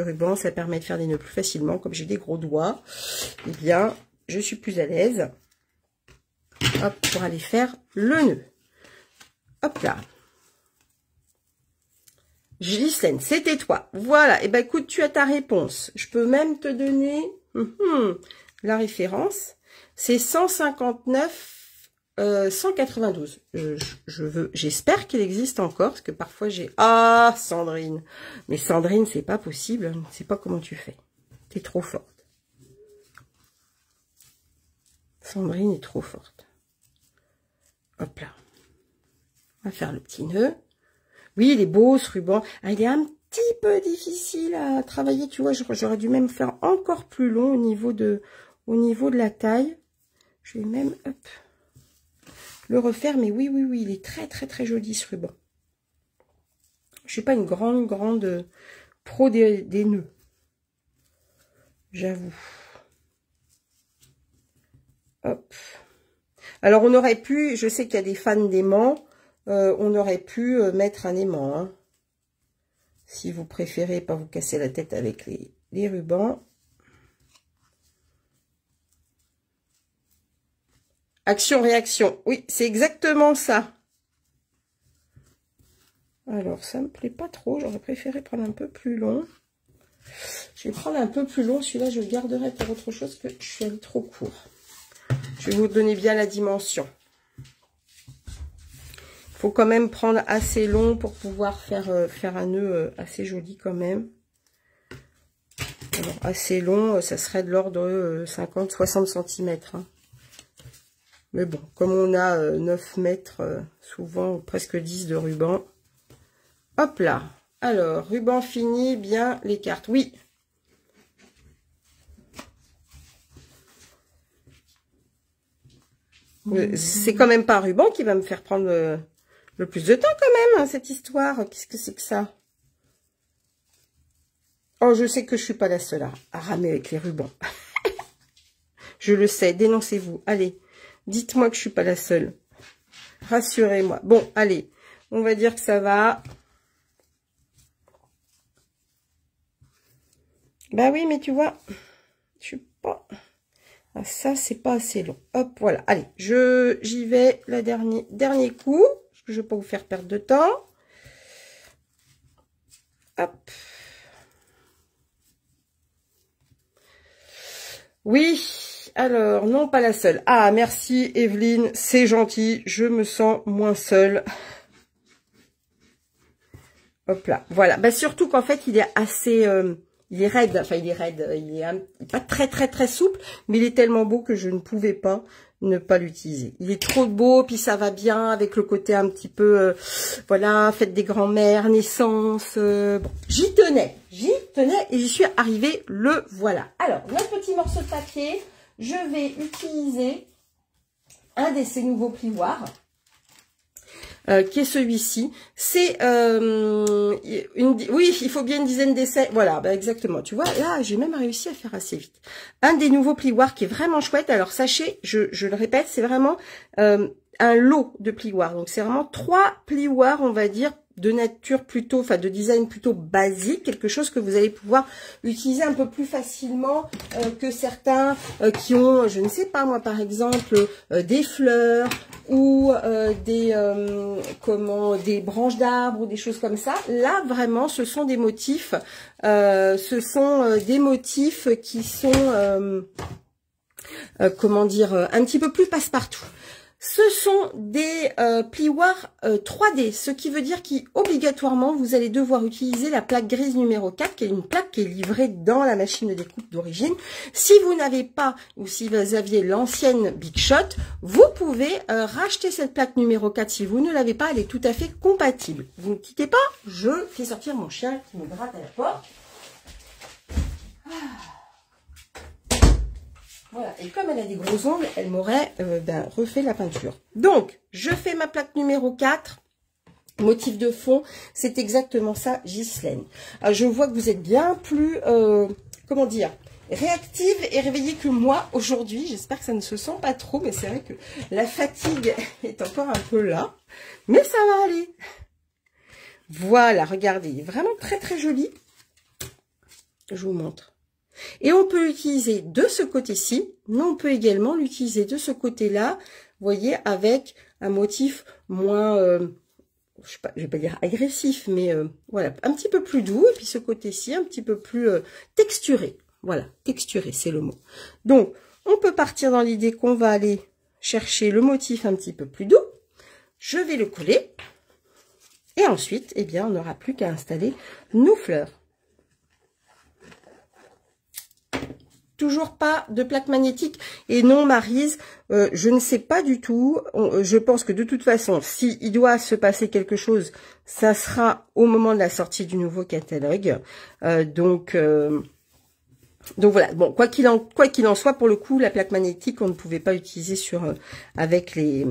ruban. Ça permet de faire des nœuds plus facilement. Comme j'ai des gros doigts, eh bien, je suis plus à l'aise. Hop, pour aller faire le nœud. Hop là. Ghislaine, c'était toi. Voilà. Et ben écoute, tu as ta réponse. Je peux même te donner la référence. C'est 159 192. J'espère qu'il existe encore, parce que parfois j'ai... Ah, Sandrine. Mais Sandrine, c'est pas possible. Je ne sais pas comment tu fais. T'es trop forte. Sandrine est trop forte. Hop là. On va faire le petit nœud. Oui, il est beau ce ruban. Ah, il est un petit peu difficile à travailler, tu vois. J'aurais dû même faire encore plus long au niveau de la taille. Je vais même le refaire, mais oui, il est très joli ce ruban. Je suis pas une grande pro des nœuds, j'avoue. Hop. Alors on aurait pu, je sais qu'il y a des fans d'aimants, on aurait pu mettre un aimant, hein. Si vous préférez pas vous casser la tête avec les rubans. Action-réaction. Oui, c'est exactement ça. Alors, ça me plaît pas trop. J'aurais préféré prendre un peu plus long. Je vais prendre un peu plus long. Celui-là, je le garderai pour autre chose que je suis allée trop court. Je vais vous donner bien la dimension. Il faut quand même prendre assez long pour pouvoir faire un nœud assez joli quand même. Alors, assez long, ça serait de l'ordre de 50-60 cm. Hein. Mais bon, comme on a 9 mètres, souvent presque 10 de ruban. Hop là. Alors, ruban fini, bien les cartes. Oui. C'est quand même pas un ruban qui va me faire prendre le plus de temps quand même, hein, cette histoire. Qu'est-ce que c'est que ça? Oh, je sais que je suis pas la seule à ramer avec les rubans. Je le sais, dénoncez-vous. Allez, dites-moi que je suis pas la seule. Rassurez-moi. Bon, allez, on va dire que ça va. Bah oui, mais tu vois, je suis pas... Ah, ça, c'est pas assez long. Hop, voilà. Allez, j'y vais, dernier coup. Parce que je vais pas vous faire perdre de temps. Hop. Oui, alors, non, pas la seule. Ah, merci Evelyne, c'est gentil, je me sens moins seule. Hop là, voilà. Bah, surtout qu'en fait, il est assez... il est raide, enfin il est raide, il est pas très souple, mais il est tellement beau que je ne pouvais pas ne pas l'utiliser. Il est trop beau, puis ça va bien avec le côté un petit peu, voilà, fête des grands-mères, naissance. Bon, j'y tenais et j'y suis arrivée, le voilà. Alors, notre petit morceau de papier, je vais utiliser un de ces nouveaux plioirs. Qui est celui-ci. C'est oui, il faut bien une dizaine d'essais. Voilà, bah exactement. Tu vois, là, j'ai même réussi à faire assez vite. Un des nouveaux plioirs qui est vraiment chouette. Alors, sachez, je le répète, c'est vraiment un lot de plioirs. Donc, c'est vraiment 3 plioirs, on va dire, de nature plutôt, enfin de design plutôt basique, quelque chose que vous allez pouvoir utiliser un peu plus facilement que certains qui ont, je ne sais pas moi, par exemple, des fleurs ou des branches d'arbres ou des choses comme ça. Là, vraiment, ce sont des motifs, qui sont, comment dire, un petit peu plus passe-partout. Ce sont des plioirs 3D, ce qui veut dire qu'obligatoirement, vous allez devoir utiliser la plaque grise numéro 4, qui est une plaque qui est livrée dans la machine de découpe d'origine. Si vous n'avez pas, ou si vous aviez l'ancienne Big Shot, vous pouvez racheter cette plaque numéro 4. Si vous ne l'avez pas, elle est tout à fait compatible. Vous ne quittez pas, je fais sortir mon chien qui me gratte à la porte. Voilà, et comme elle a des gros ongles, elle m'aurait refait la peinture. Donc, je fais ma plaque numéro 4. Motif de fond, c'est exactement ça, Ghislaine. Je vois que vous êtes bien plus, comment dire, réactive et réveillée que moi aujourd'hui. J'espère que ça ne se sent pas trop, mais c'est vrai que la fatigue est encore un peu là. Mais ça va aller. Voilà, regardez, il est vraiment très joli. Je vous montre. Et on peut l'utiliser de ce côté-ci, mais on peut également l'utiliser de ce côté-là, vous voyez, avec un motif moins, je vais pas dire agressif, mais voilà, un petit peu plus doux, et puis ce côté-ci, un petit peu plus texturé. Voilà, texturé, c'est le mot. Donc, on peut partir dans l'idée qu'on va aller chercher le motif un petit peu plus doux. Je vais le coller. Et ensuite, eh bien, on n'aura plus qu'à installer nos fleurs. Toujours pas de plaque magnétique. Et non, Maryse, je ne sais pas du tout. Je pense que de toute façon, s'il doit se passer quelque chose, ça sera au moment de la sortie du nouveau catalogue. Donc voilà. Bon, quoi qu'il en soit, pour le coup, la plaque magnétique, on ne pouvait pas utiliser avec les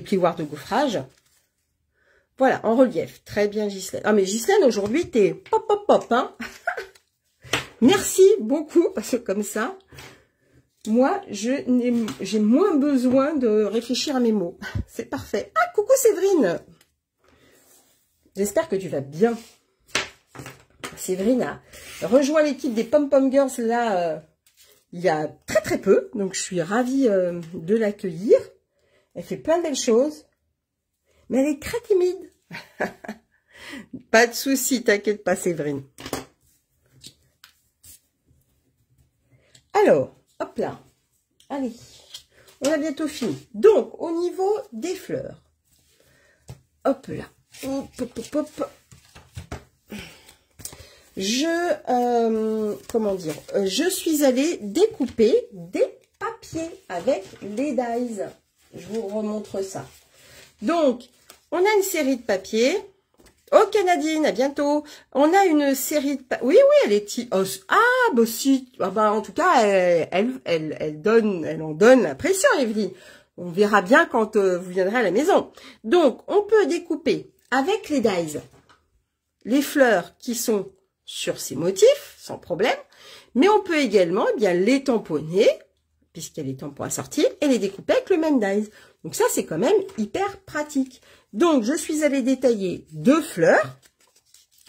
plioirs de gaufrage. Voilà, en relief. Très bien, Ghislaine. Ah, mais Ghislaine, aujourd'hui, t'es pop, hein. Merci beaucoup, parce que comme ça, moi, j'ai moins besoin de réfléchir à mes mots. C'est parfait. Ah, coucou Séverine. J'espère que tu vas bien. Séverine a rejoint l'équipe des Pom Pom Girls, là, il y a très peu. Donc, je suis ravie de l'accueillir. Elle fait plein de belles choses. Mais elle est très timide. Pas de souci, t'inquiète pas, Séverine. Alors, hop là, allez, on a bientôt fini. Donc, au niveau des fleurs, hop là, hop. Comment dire, je suis allée découper des papiers avec les dies. Je vous remontre ça. Donc, on a une série de papiers. Ok Nadine, à bientôt. On a une série de... Oui, elle est... Oh, ah, bah si. Ah, bah, en tout cas, elle en donne l'impression, Evelyne. On verra bien quand vous viendrez à la maison. Donc, on peut découper avec les dies les fleurs qui sont sur ces motifs, sans problème. Mais on peut également bien les tamponner, puisqu'il y a les tampons assortis, et les découper avec le même dies. Donc ça, c'est quand même hyper pratique. Donc, je suis allée détailler 2 fleurs.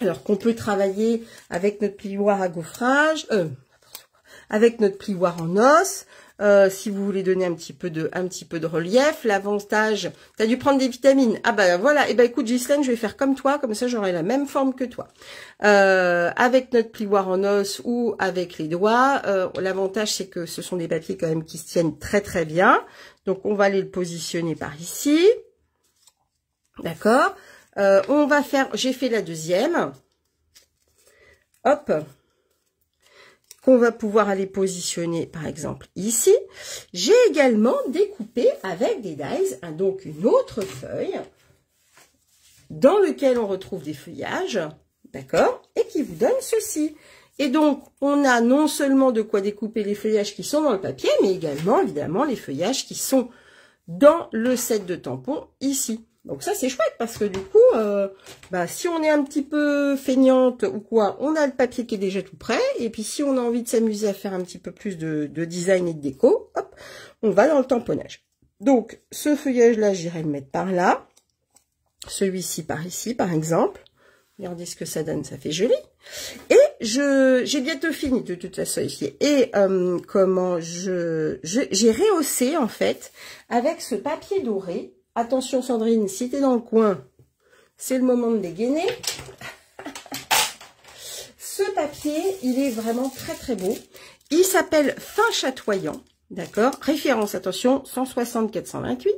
Alors qu'on peut travailler avec notre plioir à gaufrage, avec notre plioir en os, si vous voulez donner un petit peu de relief. L'avantage, tu as dû prendre des vitamines. Ah bah voilà, et bah écoute Ghislaine, je vais faire comme toi, comme ça j'aurai la même forme que toi. Avec notre plioir en os ou avec les doigts, l'avantage c'est que ce sont des papiers quand même qui se tiennent très très bien. Donc on va aller le positionner par ici. D'accord. On va faire, j'ai fait la deuxième. Hop. Qu'on va pouvoir aller positionner par exemple ici. J'ai également découpé avec des dies, donc une autre feuille dans lequel on retrouve des feuillages, d'accord, et qui vous donne ceci. Et donc, on a non seulement de quoi découper les feuillages qui sont dans le papier, mais également, évidemment, les feuillages qui sont dans le set de tampons ici. Donc ça, c'est chouette parce que du coup, si on est un petit peu feignante ou quoi, on a le papier qui est déjà tout prêt. Et puis, si on a envie de s'amuser à faire un petit peu plus de design et de déco, hop, on va dans le tamponnage. Donc, ce feuillage-là, j'irai le mettre par là. Celui-ci par ici, par exemple. Regardez ce que ça donne, ça fait joli. Et j'ai bientôt fini de toute façon ici. Et j'ai rehaussé en fait avec ce papier doré. Attention Sandrine, si t'es dans le coin, c'est le moment de dégainer. Ce papier, il est vraiment très très beau. Il s'appelle Fin Chatoyant, d'accord. Référence, attention, 160-428.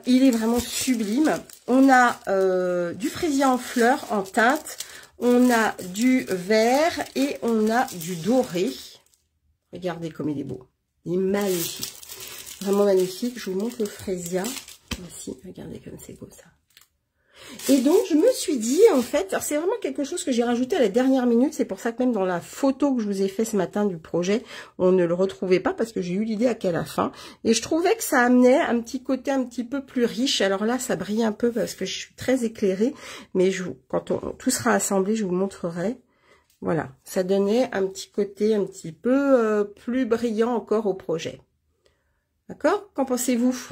Il est vraiment sublime. On a du fraisier en fleurs, en teinte. On a du vert et on a du doré. Regardez comme il est beau. Il est magnifique. Vraiment magnifique. Je vous montre le fraisia aussi. Regardez comme c'est beau ça. Et donc, je me suis dit, en fait, c'est vraiment quelque chose que j'ai rajouté à la dernière minute. C'est pour ça que même dans la photo que je vous ai fait ce matin du projet, on ne le retrouvait pas parce que j'ai eu l'idée qu'à la fin. Et je trouvais que ça amenait un petit côté un petit peu plus riche. Alors là, ça brille un peu parce que je suis très éclairée. Mais quand tout sera assemblé, je vous montrerai. Voilà, ça donnait un petit côté un petit peu plus brillant encore au projet. D'accord? Qu'en pensez-vous?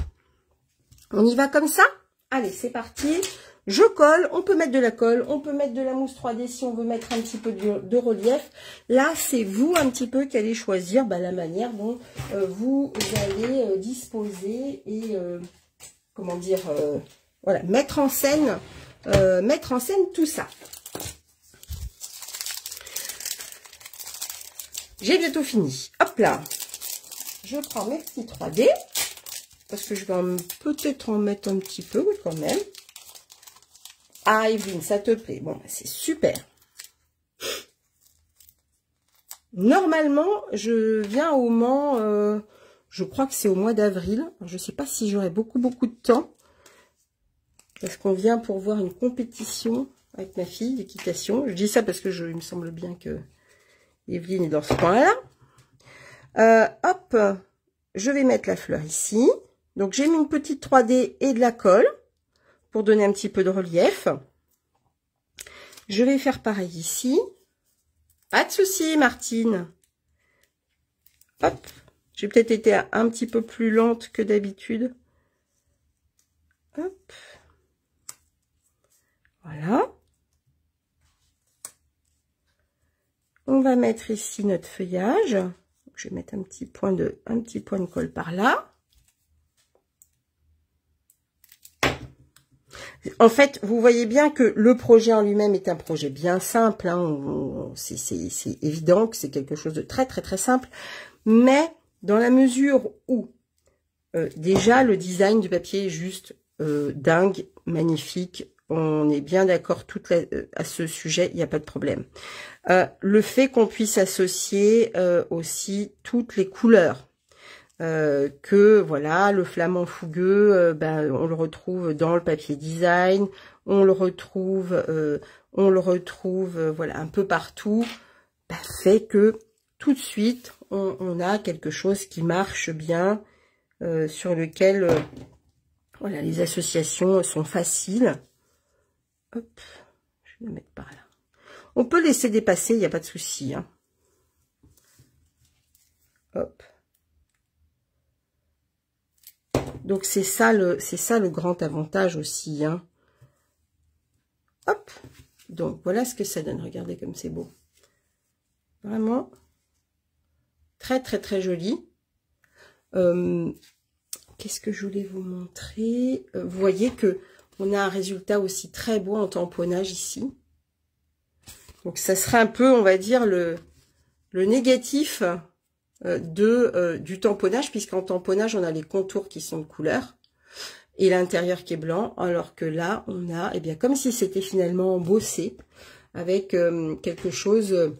On y va comme ça? Allez, c'est parti. Je colle, on peut mettre de la colle, on peut mettre de la mousse 3D si on veut mettre un petit peu de relief. Là, c'est vous un petit peu qui allez choisir la manière dont vous allez disposer et, comment dire, voilà, mettre en scène tout ça. J'ai bientôt fini. Hop là. Je prends mes petits 3D. Parce que je vais peut-être en mettre un petit peu, oui, quand même. Ah, Evelyne, ça te plaît? Bon, c'est super. Normalement, je viens au Mans, je crois que c'est au mois d'avril. Je ne sais pas si j'aurai beaucoup de temps. Parce qu'on vient pour voir une compétition avec ma fille d'équitation. Je dis ça parce que il me semble bien que Evelyne est dans ce coin-là. Hop, je vais mettre la fleur ici. Donc, j'ai mis une petite 3D et de la colle pour donner un petit peu de relief. Je vais faire pareil ici. Pas de souci, Martine. Hop, j'ai peut-être été un petit peu plus lente que d'habitude. Hop. Voilà. On va mettre ici notre feuillage. Je vais mettre un petit point de colle par là. En fait, vous voyez bien que le projet en lui-même est un projet bien simple. Hein. C'est évident que c'est quelque chose de très simple. Mais dans la mesure où déjà le design du papier est juste dingue, magnifique. On est bien d'accord à ce sujet, il n'y a pas de problème. Le fait qu'on puisse associer aussi toutes les couleurs. Que voilà, le flamant fougueux, on le retrouve dans le papier design, on le retrouve voilà un peu partout, fait que tout de suite on a quelque chose qui marche bien, sur lequel voilà, les associations sont faciles. Hop, je vais le mettre par là. On peut laisser dépasser, il n'y a pas de souci. Hein. Hop. Donc, c'est ça le grand avantage aussi. Hein. Hop. Donc, voilà ce que ça donne. Regardez comme c'est beau. Vraiment Très, très, très joli. Qu'est-ce que je voulais vous montrer? Vous voyez que on a un résultat aussi très beau en tamponnage ici. Donc, ça sera un peu, on va dire, le négatif du tamponnage, puisqu'en tamponnage, on a les contours qui sont de couleur et l'intérieur qui est blanc, alors que là, on a, eh bien, comme si c'était finalement embossé avec quelque chose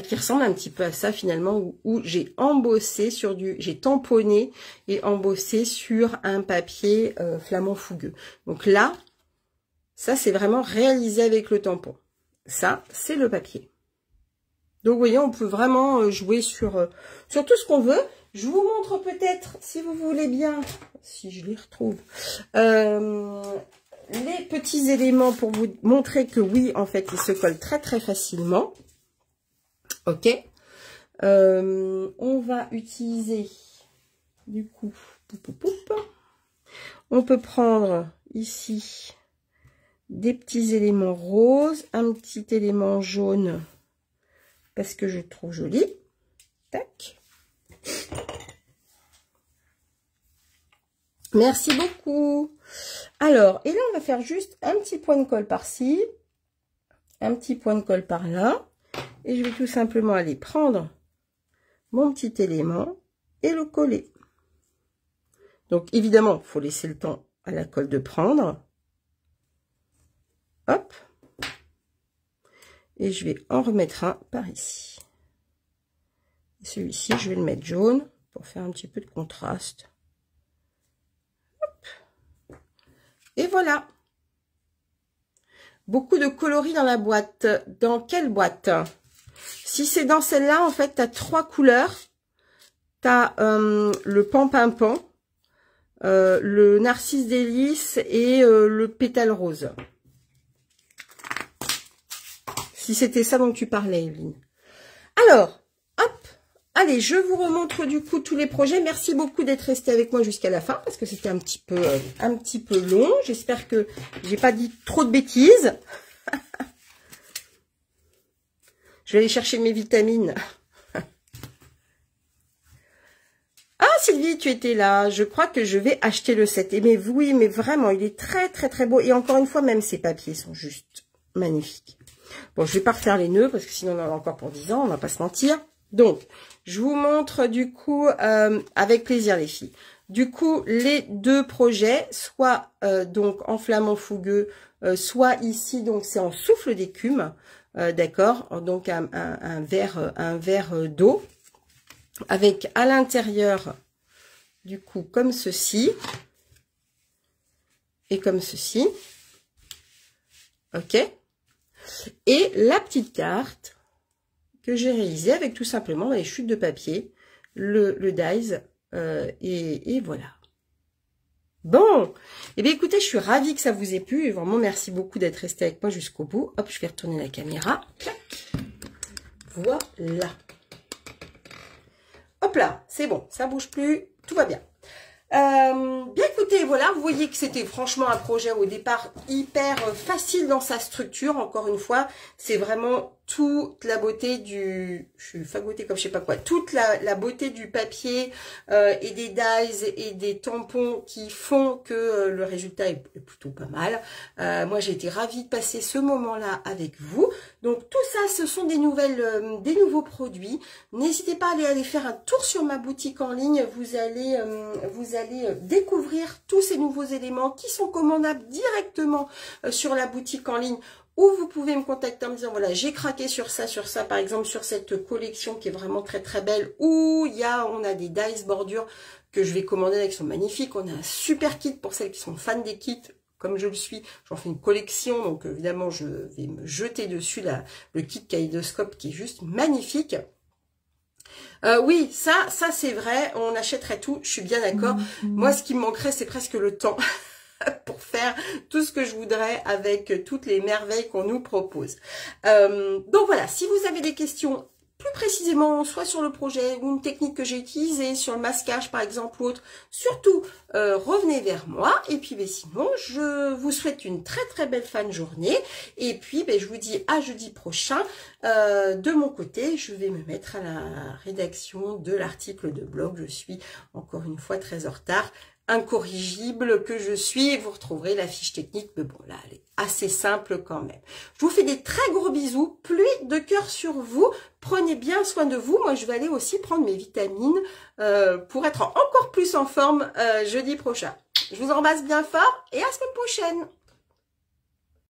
qui ressemble un petit peu à ça finalement, où j'ai embossé sur j'ai tamponné et embossé sur un papier flamand fougueux. Donc là, ça c'est vraiment réalisé avec le tampon. Ça, c'est le papier. Donc vous voyez, on peut vraiment jouer sur tout ce qu'on veut. Je vous montre peut-être, si vous voulez bien, si je les retrouve, les petits éléments pour vous montrer que oui, en fait, ils se collent très très facilement. Ok. On va utiliser, du coup, on peut prendre ici des petits éléments roses, un petit élément jaune, parce que je trouve joli. Tac. Merci beaucoup. Alors, et là, on va faire juste un petit point de colle par-ci, un petit point de colle par-là. Et je vais tout simplement aller prendre mon petit élément et le coller. Donc, évidemment, il faut laisser le temps à la colle de prendre. Hop. Et je vais en remettre un par ici. Celui-ci, je vais le mettre jaune pour faire un petit peu de contraste. Hop. Et voilà. Beaucoup de coloris dans la boîte. Dans quelle boîte ? Si c'est dans celle-là, en fait, tu as 3 couleurs. Tu as le pan-pimpon, le narcisse délice et le pétale rose. Si c'était ça dont tu parlais, Evelyne. Alors, hop, allez, je vous remontre du coup tous les projets. Merci beaucoup d'être resté avec moi jusqu'à la fin parce que c'était un petit peu long. J'espère que j'ai pas dit trop de bêtises. Je vais aller chercher mes vitamines. Ah, Sylvie, tu étais là. Je crois que je vais acheter le set. Et mais oui, mais vraiment, il est très, très, très beau. Et encore une fois, même ces papiers sont juste magnifiques. Bon, je vais pas refaire les nœuds parce que sinon on en a encore pour 10 ans, on va pas se mentir. Donc, je vous montre du coup, avec plaisir les filles. Du coup, les deux projets, soit donc en flamand fougueux, soit ici, donc c'est en souffle d'écume. D'accord, donc un verre d'eau avec à l'intérieur du coup comme ceci et comme ceci, ok, et la petite carte que j'ai réalisée avec tout simplement les chutes de papier, le dies et voilà. Bon, et bien écoutez, je suis ravie que ça vous ait plu et vraiment merci beaucoup d'être resté avec moi jusqu'au bout. Hop, je vais retourner la caméra. Clac. Voilà. Hop là, c'est bon, ça bouge plus, tout va bien. Bien écoutez, voilà, vous voyez que c'était franchement un projet au départ hyper facile dans sa structure. Encore une fois, c'est vraiment toute la beauté du... Je suis fagotée comme je sais pas quoi. Toute la beauté du papier et des dies et des tampons qui font que le résultat est plutôt pas mal. Moi, j'ai été ravie de passer ce moment-là avec vous. Donc, tout ça, ce sont des nouveaux produits. N'hésitez pas à aller faire un tour sur ma boutique en ligne. Vous allez découvrir tous ces nouveaux éléments qui sont commandables directement sur la boutique en ligne, où vous pouvez me contacter en me disant voilà, j'ai craqué sur ça, par exemple sur cette collection qui est vraiment très très belle, où on a des dies bordures que je vais commander, qui sont magnifiques. On a un super kit pour celles qui sont fans des kits comme je le suis. J'en fais une collection, donc évidemment je vais me jeter dessus le kit kaléidoscope qui est juste magnifique. Oui, ça c'est vrai, on achèterait tout, je suis bien d'accord. Moi, ce qui me manquerait, c'est presque le temps pour faire tout ce que je voudrais avec toutes les merveilles qu'on nous propose. Donc voilà, si vous avez des questions plus plus précisément, soit sur le projet ou une technique que j'ai utilisée, sur le masquage par exemple ou autre, surtout revenez vers moi. Et puis sinon, je vous souhaite une très belle fin de journée. Et puis je vous dis à jeudi prochain. De mon côté, je vais me mettre à la rédaction de l'article de blog. Je suis encore une fois très en retard. Incorrigible que je suis, vous retrouverez la fiche technique, mais bon là elle est assez simple quand même. Je vous fais des très gros bisous, pluie de cœur sur vous, prenez bien soin de vous. Moi je vais aller aussi prendre mes vitamines pour être encore plus en forme jeudi prochain. Je vous embrasse bien fort et à la semaine prochaine.